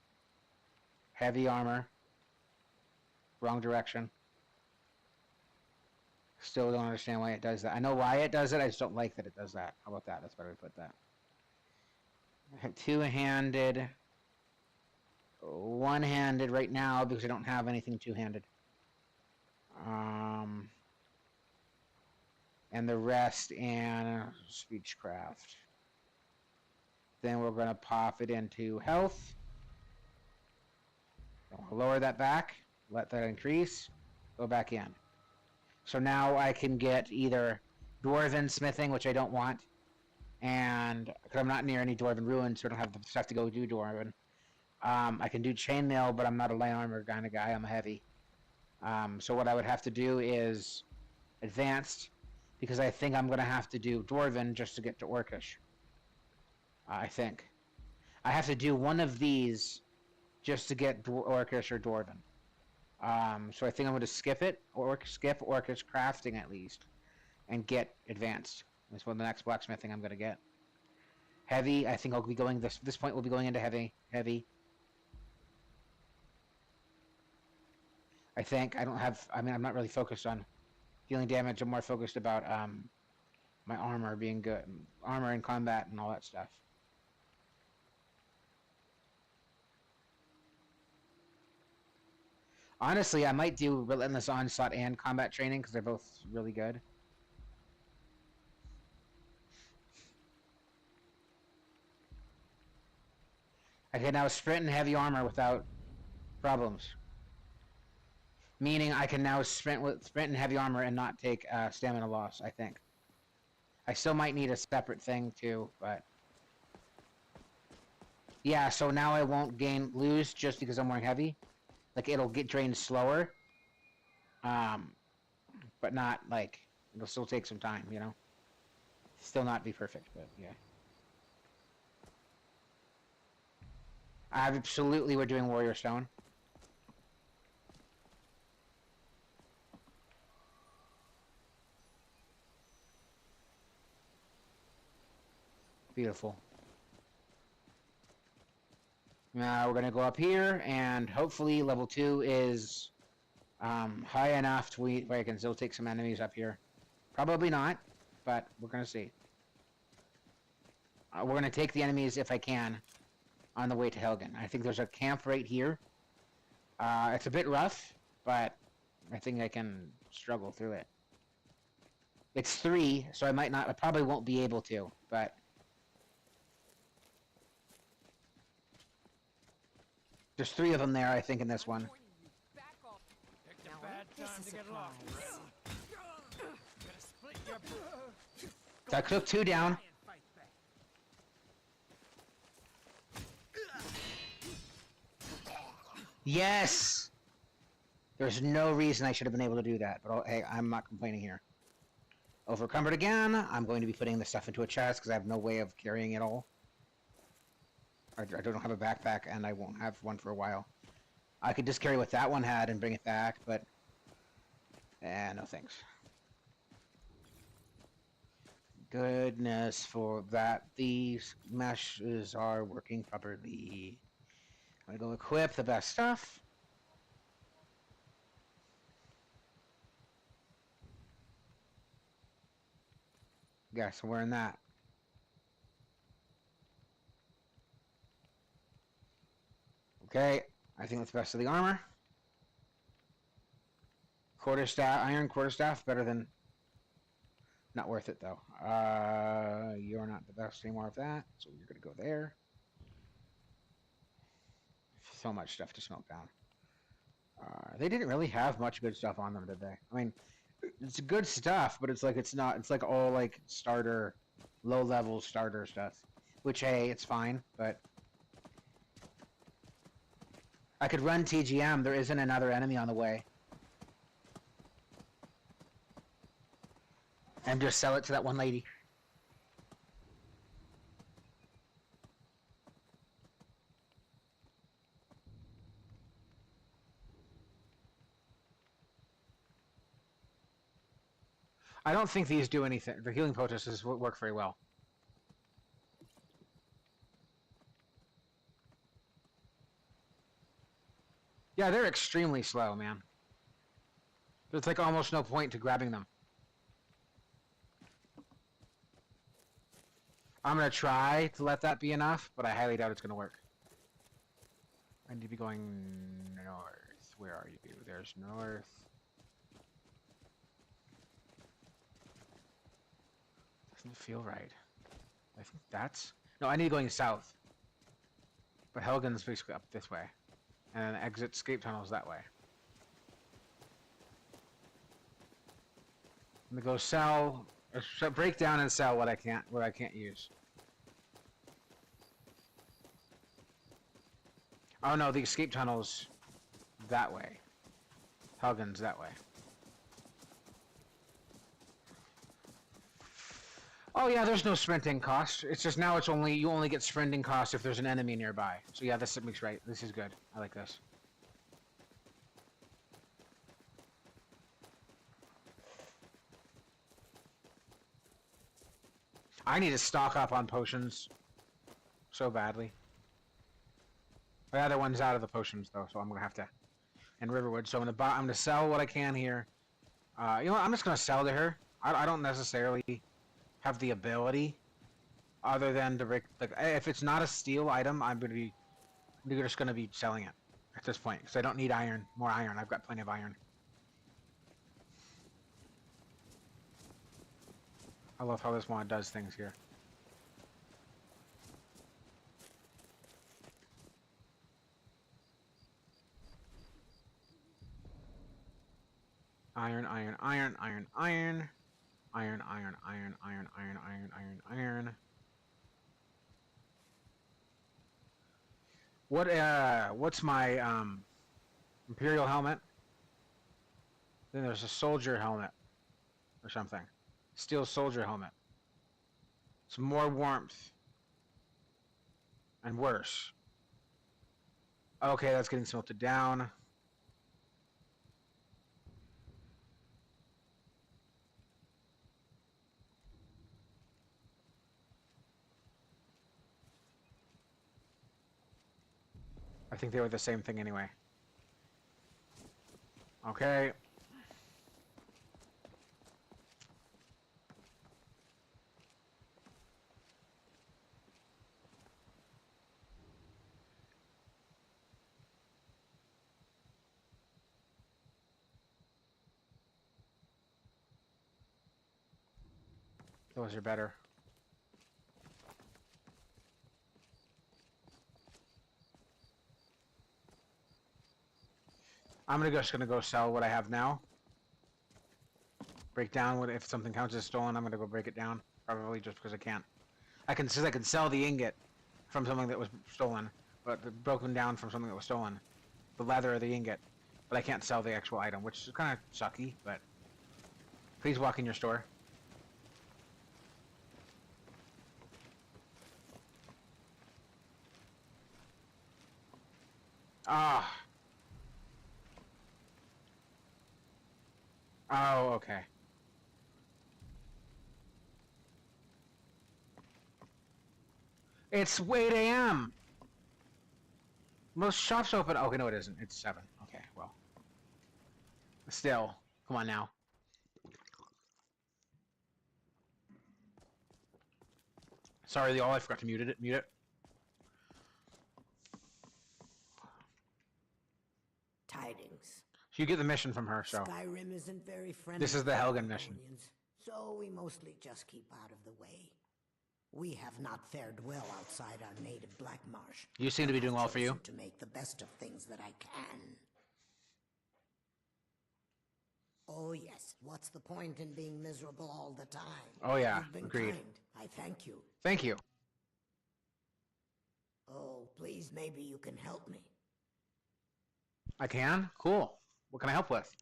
Heavy armor. Wrong direction. Still don't understand why it does that. I know why it does it, I just don't like that it does that. How about that? That's better to put that. I have two-handed. One-handed right now because I don't have anything two-handed. And the rest in speechcraft. Then we're going to pop it into health. We'll lower that back, let that increase, go back in. So now I can get either dwarven smithing, which I don't want, and because I'm not near any dwarven ruins, so I don't have the stuff to go do dwarven. I can do chainmail, but I'm not a light armor kind of guy. I'm a heavy. So what I would have to do is advanced, because I think I'm going to have to do Dwarven just to get to Orcish. I think. I have to do one of these just to get Orcish or Dwarven. So I think I'm going to skip it, or skip Orcish crafting at least, and get advanced. That's one of the next blacksmithing I'm going to get. Heavy, I think I'll be going, this point we'll be going into heavy. I think, I don't have, I mean, I'm not really focused on dealing damage. I'm more focused about, my armor being good. Armor in combat and all that stuff. Honestly, I might do Relentless Onslaught and combat training because they're both really good. I can now sprint in heavy armor without problems. Meaning I can now sprint in heavy armor and not take stamina loss, I think. I still might need a separate thing too, but... Yeah, so now I won't lose just because I'm wearing heavy. Like, it'll get drained slower. But not, like, it'll still take some time, you know? Still not be perfect, but yeah. Absolutely, we're doing Warrior Stone. Beautiful. Now we're gonna go up here, and hopefully level 2 is high enough to where I can still take some enemies up here. Probably not, but we're gonna see. We're gonna take the enemies if I can on the way to Helgen. I think there's a camp right here. It's a bit rough, but I think I can struggle through it. It's 3, so I probably won't be able to, but... There's 3 of them there, I think, in this one. I took 2 down. Yes! There's no reason I should have been able to do that, but hey, I'm not complaining here. Overcumbered again. I'm going to be putting this stuff into a chest because I have no way of carrying it all. I don't have a backpack, and I won't have one for a while. I could just carry what that one had and bring it back, but... no thanks. Goodness for that. These meshes are working properly. I'm gonna go equip the best stuff. Yeah, so we're in that. Okay, I think that's the best of the armor. Quarterstaff, iron quarterstaff, better than... Not worth it, though. You're not the best anymore of that, so you're gonna go there. So much stuff to smelt down. They didn't really have much good stuff on them, did they? I mean, it's good stuff, but it's like it's like all like starter, low-level starter stuff. Which, hey, it's fine, but... I could run TGM, there isn't another enemy on the way. And just sell it to that one lady. I don't think these do anything. The healing poultices work very well. Yeah, they're extremely slow, man. There's like almost no point to grabbing them. I'm gonna try to let that be enough, but I highly doubt it's gonna work. I need to be going north. Where are you? There's north. Doesn't feel right. I think that's... No, I need going south. But Helgen's basically up this way. And then exit escape tunnels that way. I'm gonna go sell... break down and sell what I can't use. Oh no, the escape tunnel's that way. Huggins that way. Oh yeah, there's no sprinting cost. It's just now it's only you only get sprinting cost if there's an enemy nearby. So yeah, this makes right. This is good. I like this. I need to stock up on potions so badly. The other one's out of the potions though, so I'm gonna have to. And Riverwood, so I'm gonna sell what I can here. You know what? I'm just gonna sell to her. I don't necessarily have the ability, other than to like if it's not a steel item, I'm just gonna be selling it at this point because I don't need iron, more iron. I've got plenty of iron. I love how this mod does things here. Iron, iron, iron, iron, iron. Iron, iron, iron, iron, iron, iron, iron, iron. What's my Imperial helmet? Then there's a soldier helmet or something. Steel soldier helmet. It's more warmth and worse. Okay, that's getting smelted down. I think they were the same thing anyway. Okay. Those are better. I'm just gonna go sell what I have now. Break down what if something counts as stolen. I'm gonna go break it down, probably just because I can't. I can sell the ingot from something that was stolen, but broken down from something that was stolen, the leather of the ingot. But I can't sell the actual item, which is kind of sucky. But please walk in your store. Ah. Oh, okay. It's 8 a.m. Most shops open. Okay, no, it isn't. It's 7. Okay, well. Still, come on now. Sorry, the all. I forgot to mute it. Mute it.
Tidings.
You get the mission from her, so.
Skyrim isn't very friendly.
This is the Helgen mission.
So we mostly just keep out of the way. We have not fared well outside our native Black Marsh.
You seem to be doing well for you.
To make the best of things that I can. Oh yes, what's the point in being miserable all the time?
Oh yeah,
You've been
agreed.
kind. I thank you.
Thank you.
Oh, please, maybe you can help me.
I can? Cool. What can I help with?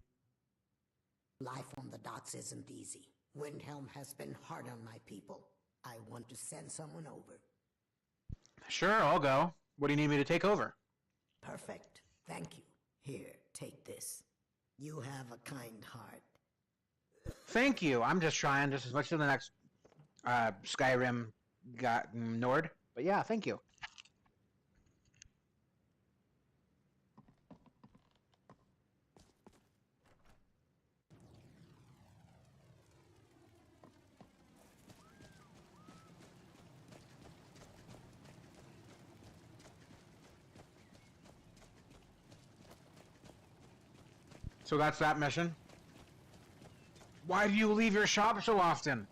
Life on the docks isn't easy. Windhelm has been hard on my people. I want to send someone over.
Sure, I'll go. What do you need me to take over?
Perfect. Thank you. Here, take this. You have a kind heart.
Thank you. I'm just trying just as much as the next Skyrim got Nord. But yeah, thank you. So that's that mission. Why do you leave your shop so often?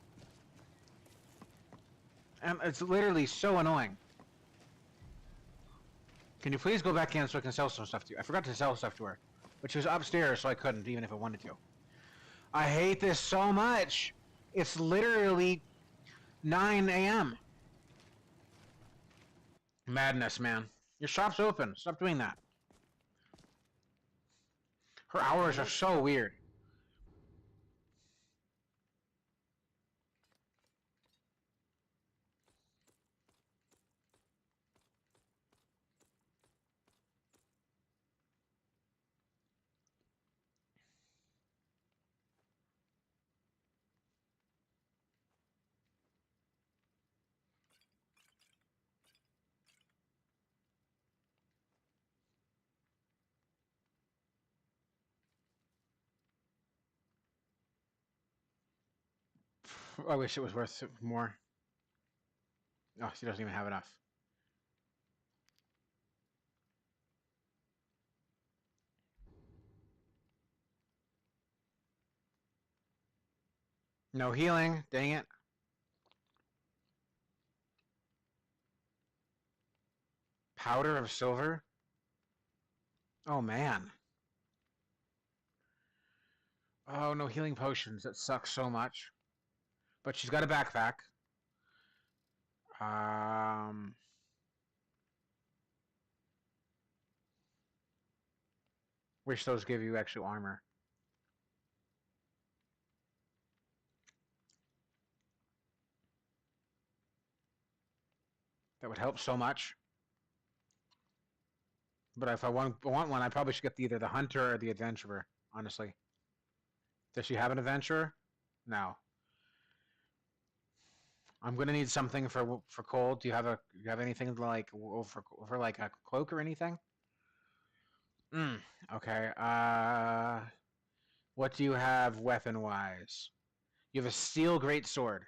And it's literally so annoying. Can you please go back in so I can sell some stuff to you? I forgot to sell stuff to her. But she was upstairs, so I couldn't, even if I wanted to. I hate this so much. It's literally 9 a.m. Madness, man. Your shop's open. Stop doing that. Her hours are so weird. I wish it was worth more. Oh, she doesn't even have enough. No healing. Dang it. Powder of silver? Oh, man. Oh, no healing potions. That sucks so much. But she's got a backpack. Wish those give you actual armor. That would help so much. But if I want one, I probably should get either the hunter or the adventurer, honestly. Does she have an adventurer? No. I'm gonna need something for cold. Do you have anything like for like a cloak or anything? Okay. What do you have weapon wise? You have a steel greatsword.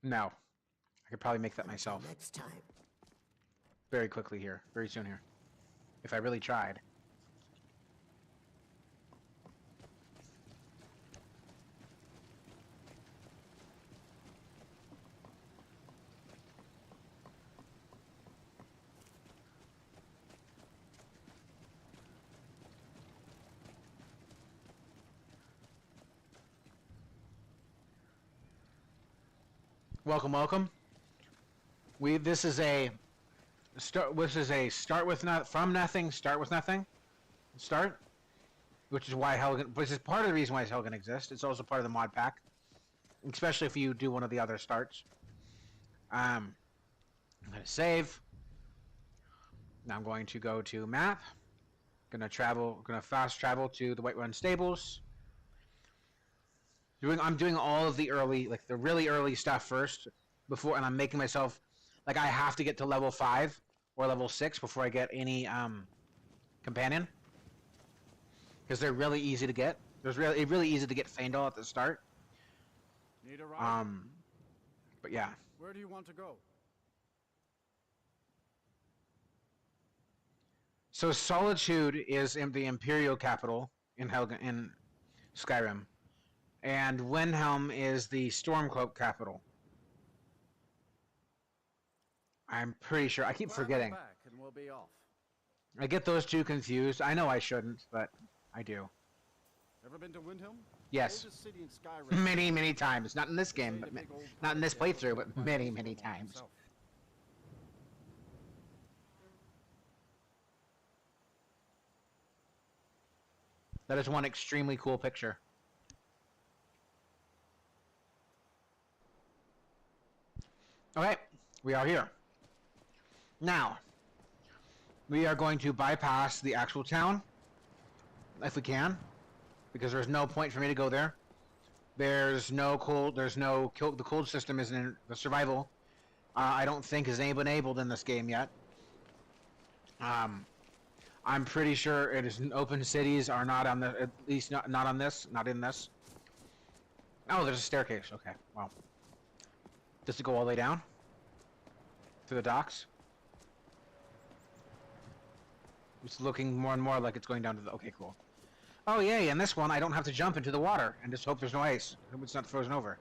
No. I could probably make that myself.
Next time.
Very quickly here. Very soon here. If I really tried. Welcome, welcome. This is a start with from nothing, start with nothing. Start. Which is why Helgen, which is part of the reason why Helgen exists. It's also part of the mod pack. Especially if you do one of the other starts. I'm gonna save. Now I'm going to go to map. Gonna fast travel to the Whiterun Stables. I'm doing all of the early, like the really early stuff first, before, and I'm making myself, like I have to get to level 5 or level 6 before I get any companion, because they're really easy to get. It's really easy to get Feindal at the start.
Need a ride?
But yeah.
Where do you want to go?
So Solitude is in the Imperial capital in Skyrim. And Windhelm is the Stormcloak capital. I'm pretty sure. I keep forgetting.
Back and we'll be off.
I get those two confused. I know I shouldn't, but I do.
Ever been to Windhelm?
Yes.
City in Skyrim.
Many, many times. Not in this game, but not in this playthrough, but many, many times. That is one extremely cool picture. Okay, we are here. Now, we are going to bypass the actual town, if we can, because there's no point for me to go there. There's no cold, the cold system isn't in the survival. I don't think is enabled in this game yet. I'm pretty sure it is open cities are not on the, at least not on this, not in this. Oh, there's a staircase. Okay, well. Does it go all the way down? To the docks? It's looking more and more like it's going down to the... Okay, cool. Oh, yay, and this one, I don't have to jump into the water and just hope there's no ice. Hope it's not frozen over.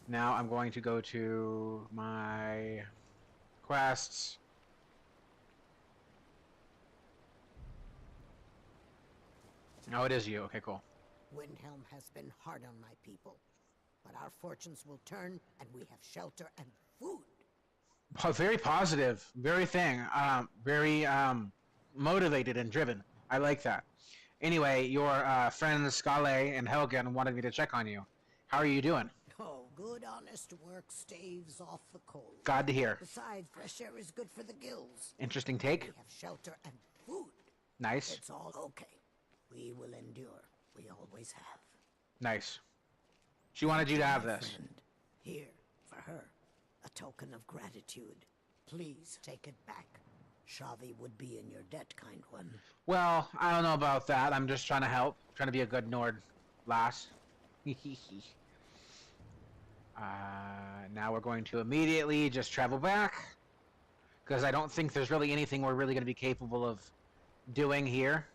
Now I'm going to go to my quests. Oh, it is you. Okay, cool.
Windhelm has been hard on my people. But our fortunes will turn, and we have shelter and food.
Very positive, very very motivated and driven. I like that. Anyway, your friends Skale and Helgen wanted me to check on you. How are you doing?
Oh, good honest work staves off the cold.
Glad to hear.
Besides, fresh air is good for the gills.
Interesting take.
We have shelter and food.
Nice.
It's all okay. We will endure. We always have.
Nice. She wanted you to have this.
Friend, here, for her, a token of gratitude. Please take it back. Shavi would be in your debt, kind one.
Well, I don't know about that. I'm just trying to help. Trying to be a good Nord lass. Now we're going to immediately just travel back. Because I don't think there's really anything we're really going to be capable of doing here.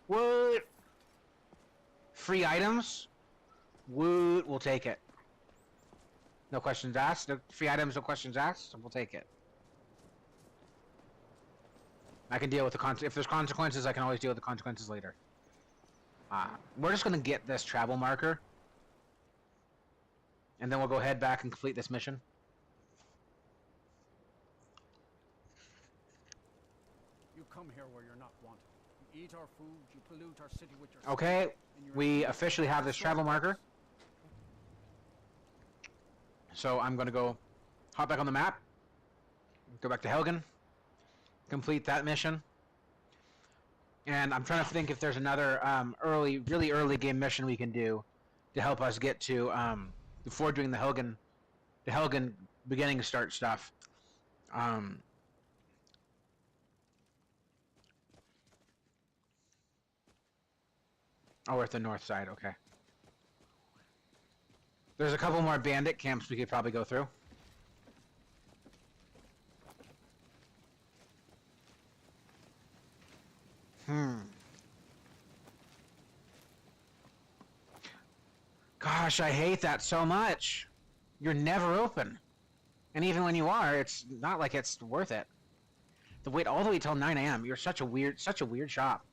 Woot! Free items? Woot, we'll take it. No questions asked. No free items, no questions asked. We'll take it. I can deal with the if there's consequences, I can always deal with the consequences later. We're just gonna get this travel marker. And then we'll go head back and complete this mission.
You come here where you're not wanted. You eat our food, you pollute our city with your
Okay,
and you're
we officially have this travel marker. So I'm gonna go hop back on the map, go back to Helgen, complete that mission. And I'm trying to think if there's another really early game mission we can do to help us get to before doing the Helgen beginning start stuff. Oh, we're at the north side, okay. There's a couple more bandit camps we could probably go through. Gosh, I hate that so much. You're never open. And even when you are, it's not like it's worth it. To wait all the way till 9 a.m. You're such a weird shop.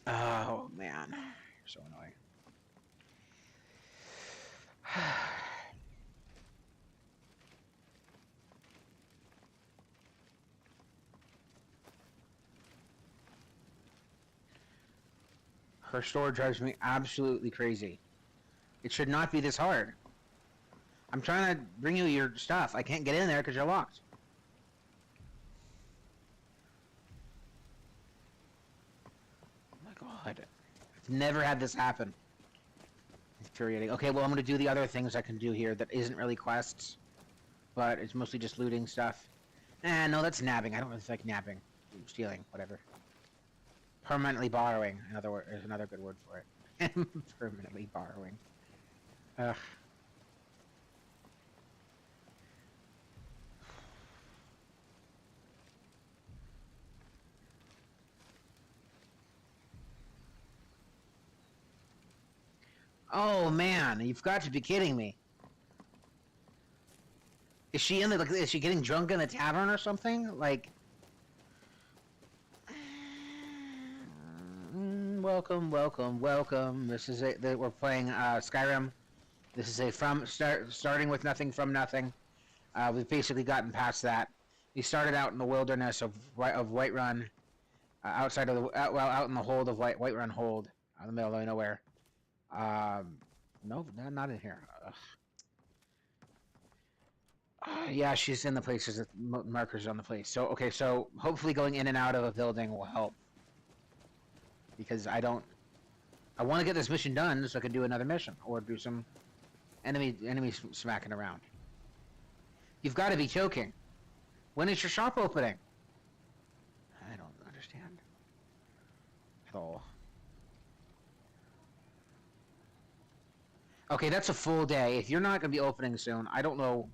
Oh, man. You're so annoying. Her store drives me absolutely crazy. It should not be this hard. I'm trying to bring you your stuff. I can't get in there because you're locked. Oh my god. I've never had this happen. It's infuriating. Okay, well I'm going to do the other things I can do here that isn't really quests. But it's mostly just looting stuff. No, that's nabbing. I don't really like nabbing. Stealing, whatever. Permanently borrowing. There's another good word for it. Permanently borrowing. Ugh. Oh man, you've got to be kidding me. Is she in the, like, is she getting drunk in the tavern or something? Like, welcome, welcome, welcome. This is we're playing Skyrim. This is starting with nothing from nothing. We've basically gotten past that. We started out in the wilderness of Whiterun, outside of the out in the hold of Whiterun Hold, out in the middle of nowhere. No, not in here. Yeah, she's in the places that markers on the place. So okay, so hopefully going in and out of a building will help. Because I want to get this mission done so I can do another mission or do some enemy smacking around. You've got to be joking. When is your shop opening? I don't understand at all. Okay, that's a full day. If you're not going to be opening soon, I don't know.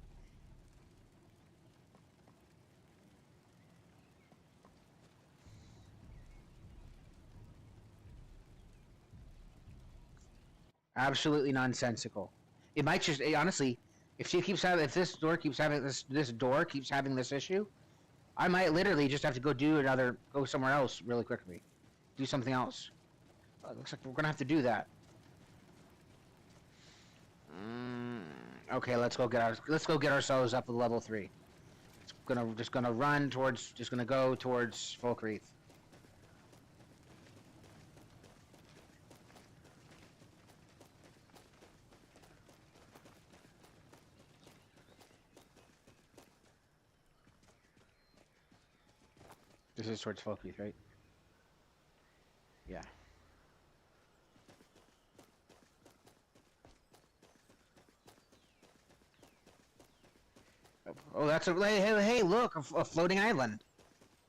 Absolutely nonsensical. It might just honestly, if this door keeps having this issue, I might literally just have to go somewhere else really quickly, do something else. It looks like we're gonna have to do that. Okay, let's go get ourselves up to level 3. Just gonna run towards. Just gonna go towards Folkreath. This is towards Folkreath, right? Yeah. Oh, that's a hey! Look, a floating island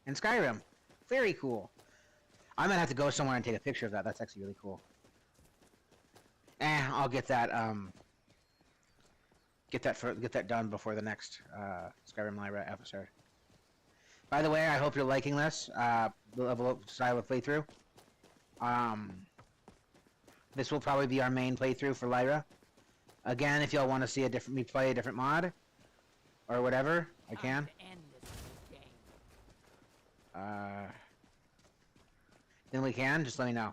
in Skyrim. Very cool. I'm gonna have to go somewhere and take a picture of that. That's actually really cool. I'll get that get that done before the next Skyrim Lyra episode. By the way, I hope you're liking this the level up style of playthrough. This will probably be our main playthrough for Lyra. Again, if y'all want to see me play a different mod or whatever, I can. Then we can. Just let me know.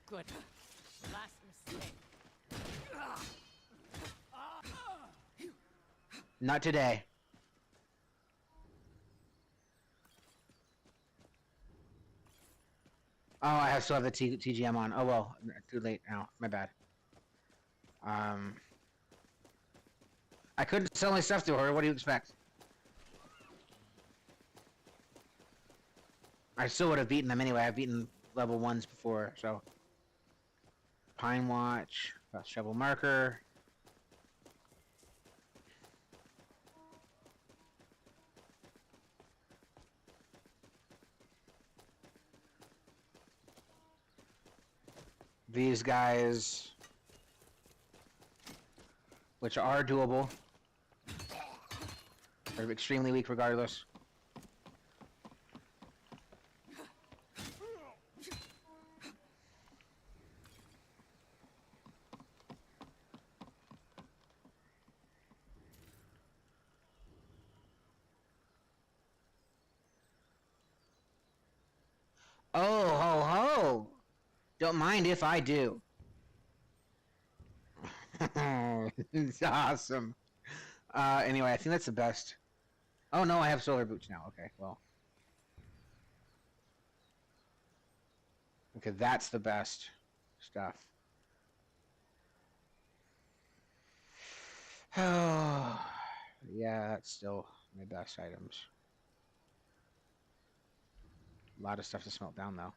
Good. Last mistake.
Not today. Oh, I still have the TGM on. Oh well, too late now. My bad. I couldn't sell my stuff to her. What do you expect? I still would have beaten them anyway. I've beaten level 1s before, so. Pine Watch, Shovel Marker. These guys, which are doable, are extremely weak regardless. Oh, ho, ho! Don't mind if I do. It's awesome. Anyway, I think that's the best. Oh no, I have solar boots now. Okay, well. Okay, that's the best stuff. Oh, yeah, that's still my best items. A lot of stuff to smelt down, though.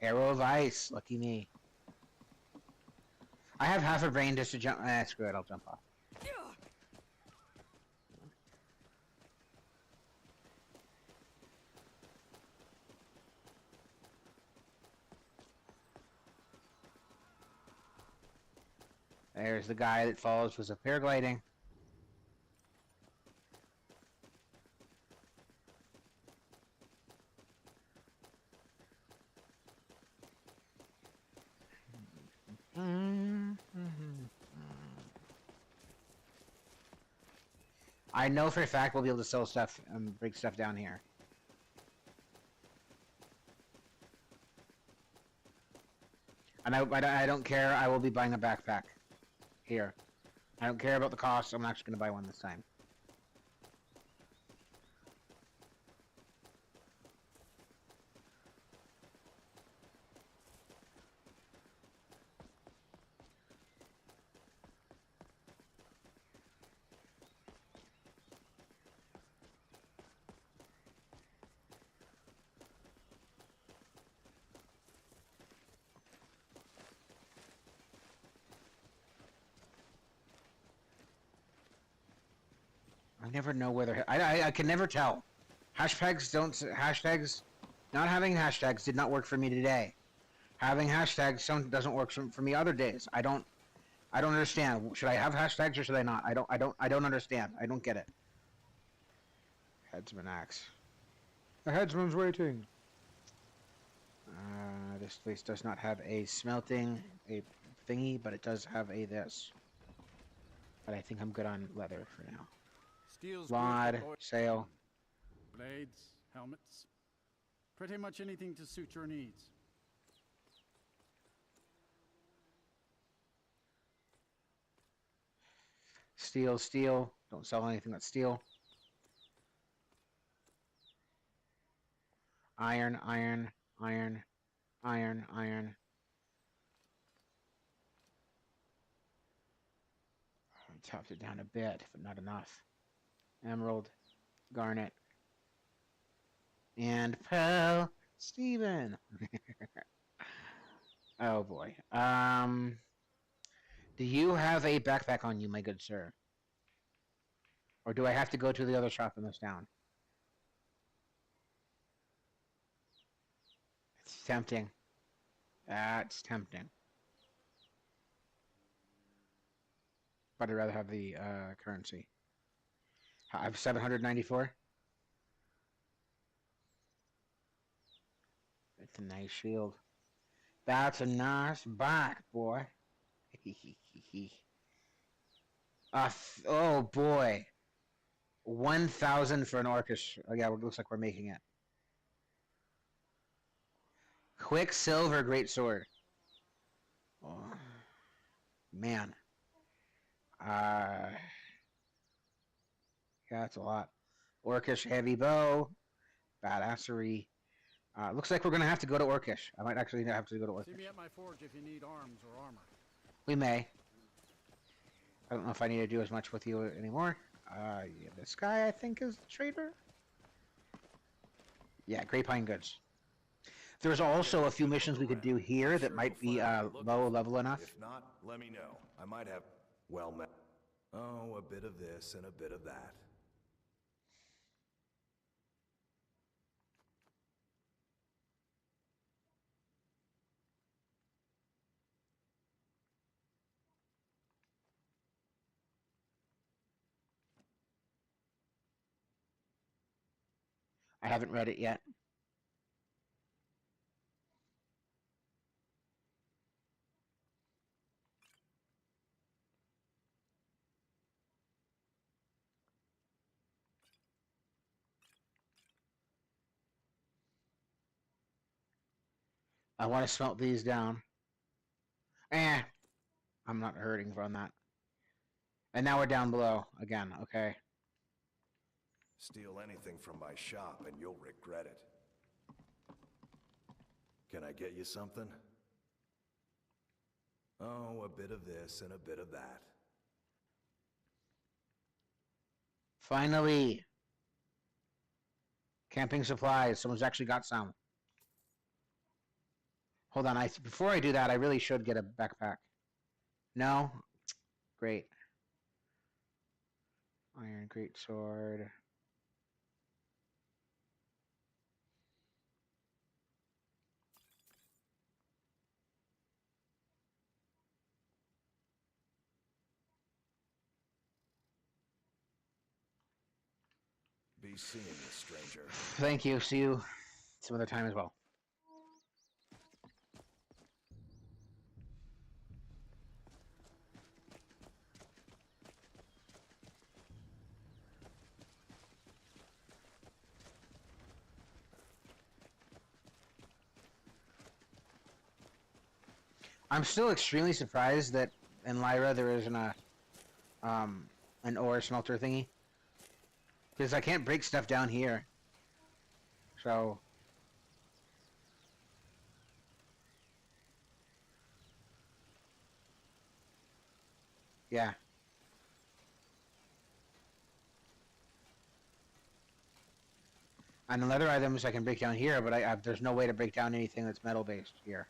Arrow of Ice. Lucky me. I have half a brain just to jump. Screw it. I'll jump off. There's the guy that falls with a paragliding. I know for a fact we'll be able to sell stuff and break stuff down here. And I don't care. I will be buying a backpack here. I don't care about the cost. I'm actually going to buy one this time. I never know whether I can never tell. Hashtags. Not having hashtags did not work for me today. Having hashtags doesn't work for me other days. I don't understand. Should I have hashtags or should I not? I don't understand. I don't get it. Headsman axe. The headsman's waiting. This This place does not have a smelting a thingy, but it does have a this. But I think I'm good on leather for now.
Steel's
Rod,
good for
sail.
blades, helmets. Pretty much anything to suit your needs.
Steel, steel. Don't sell anything that's steel. Iron, iron, iron, iron, iron. I chopped it down a bit, but not enough. Emerald, garnet, and pearl. Steven. Oh boy. Do you have a backpack on you, my good sir? Or do I have to go to the other shop in this town? It's tempting. That's tempting. But I'd rather have the currency. I have 794. It's a nice shield. That's a nice bike, boy. Oh boy. 1,000 for an orcish. Oh yeah, it looks like we're making it. Quicksilver greatsword. Oh, man. Yeah, that's a lot. Orcish heavy bow. Badassery. Looks like we're going to have to go to Orcish. I might actually have to go to
See
Orcish.
me at my forge if you need arms or armor.
We may. I don't know if I need to do as much with you anymore. Yeah, this guy, I think, is the trader. Yeah, Grapevine Goods. There's also a few missions we could do here that might be low level enough.
If not, let me know. I might have, well, oh, a bit of this and a bit of that.
I haven't read it yet. I want to smelt these down. I'm not hurting from that. And now we're down below again, okay.
Steal anything from my shop and you'll regret it. Can I get you something? Oh, a bit of this and a bit of that.
Finally. Camping supplies. Someone's actually got some. Hold on. Before I do that, I really should get a backpack. No? Great. Iron greatsword.
Be seeing you, stranger.
Thank you. See you some other time as well. I'm still extremely surprised that in Lyra there isn't an ore smelter thingy. Because I can't break stuff down here. So... yeah. And the leather items I can break down here, but there's no way to break down anything that's metal-based here.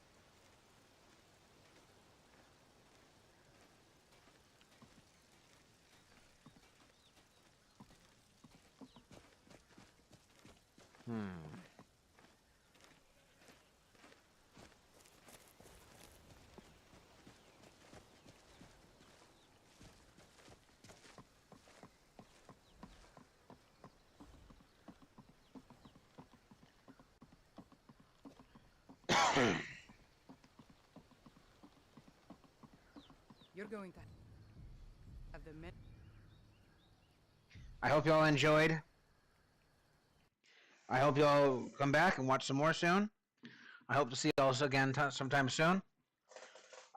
You're going to have the men.
I hope y'all enjoyed. I hope y'all come back and watch some more soon. I hope to see y'all again sometime soon.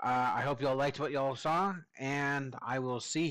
I hope y'all liked what y'all saw, and I will see you.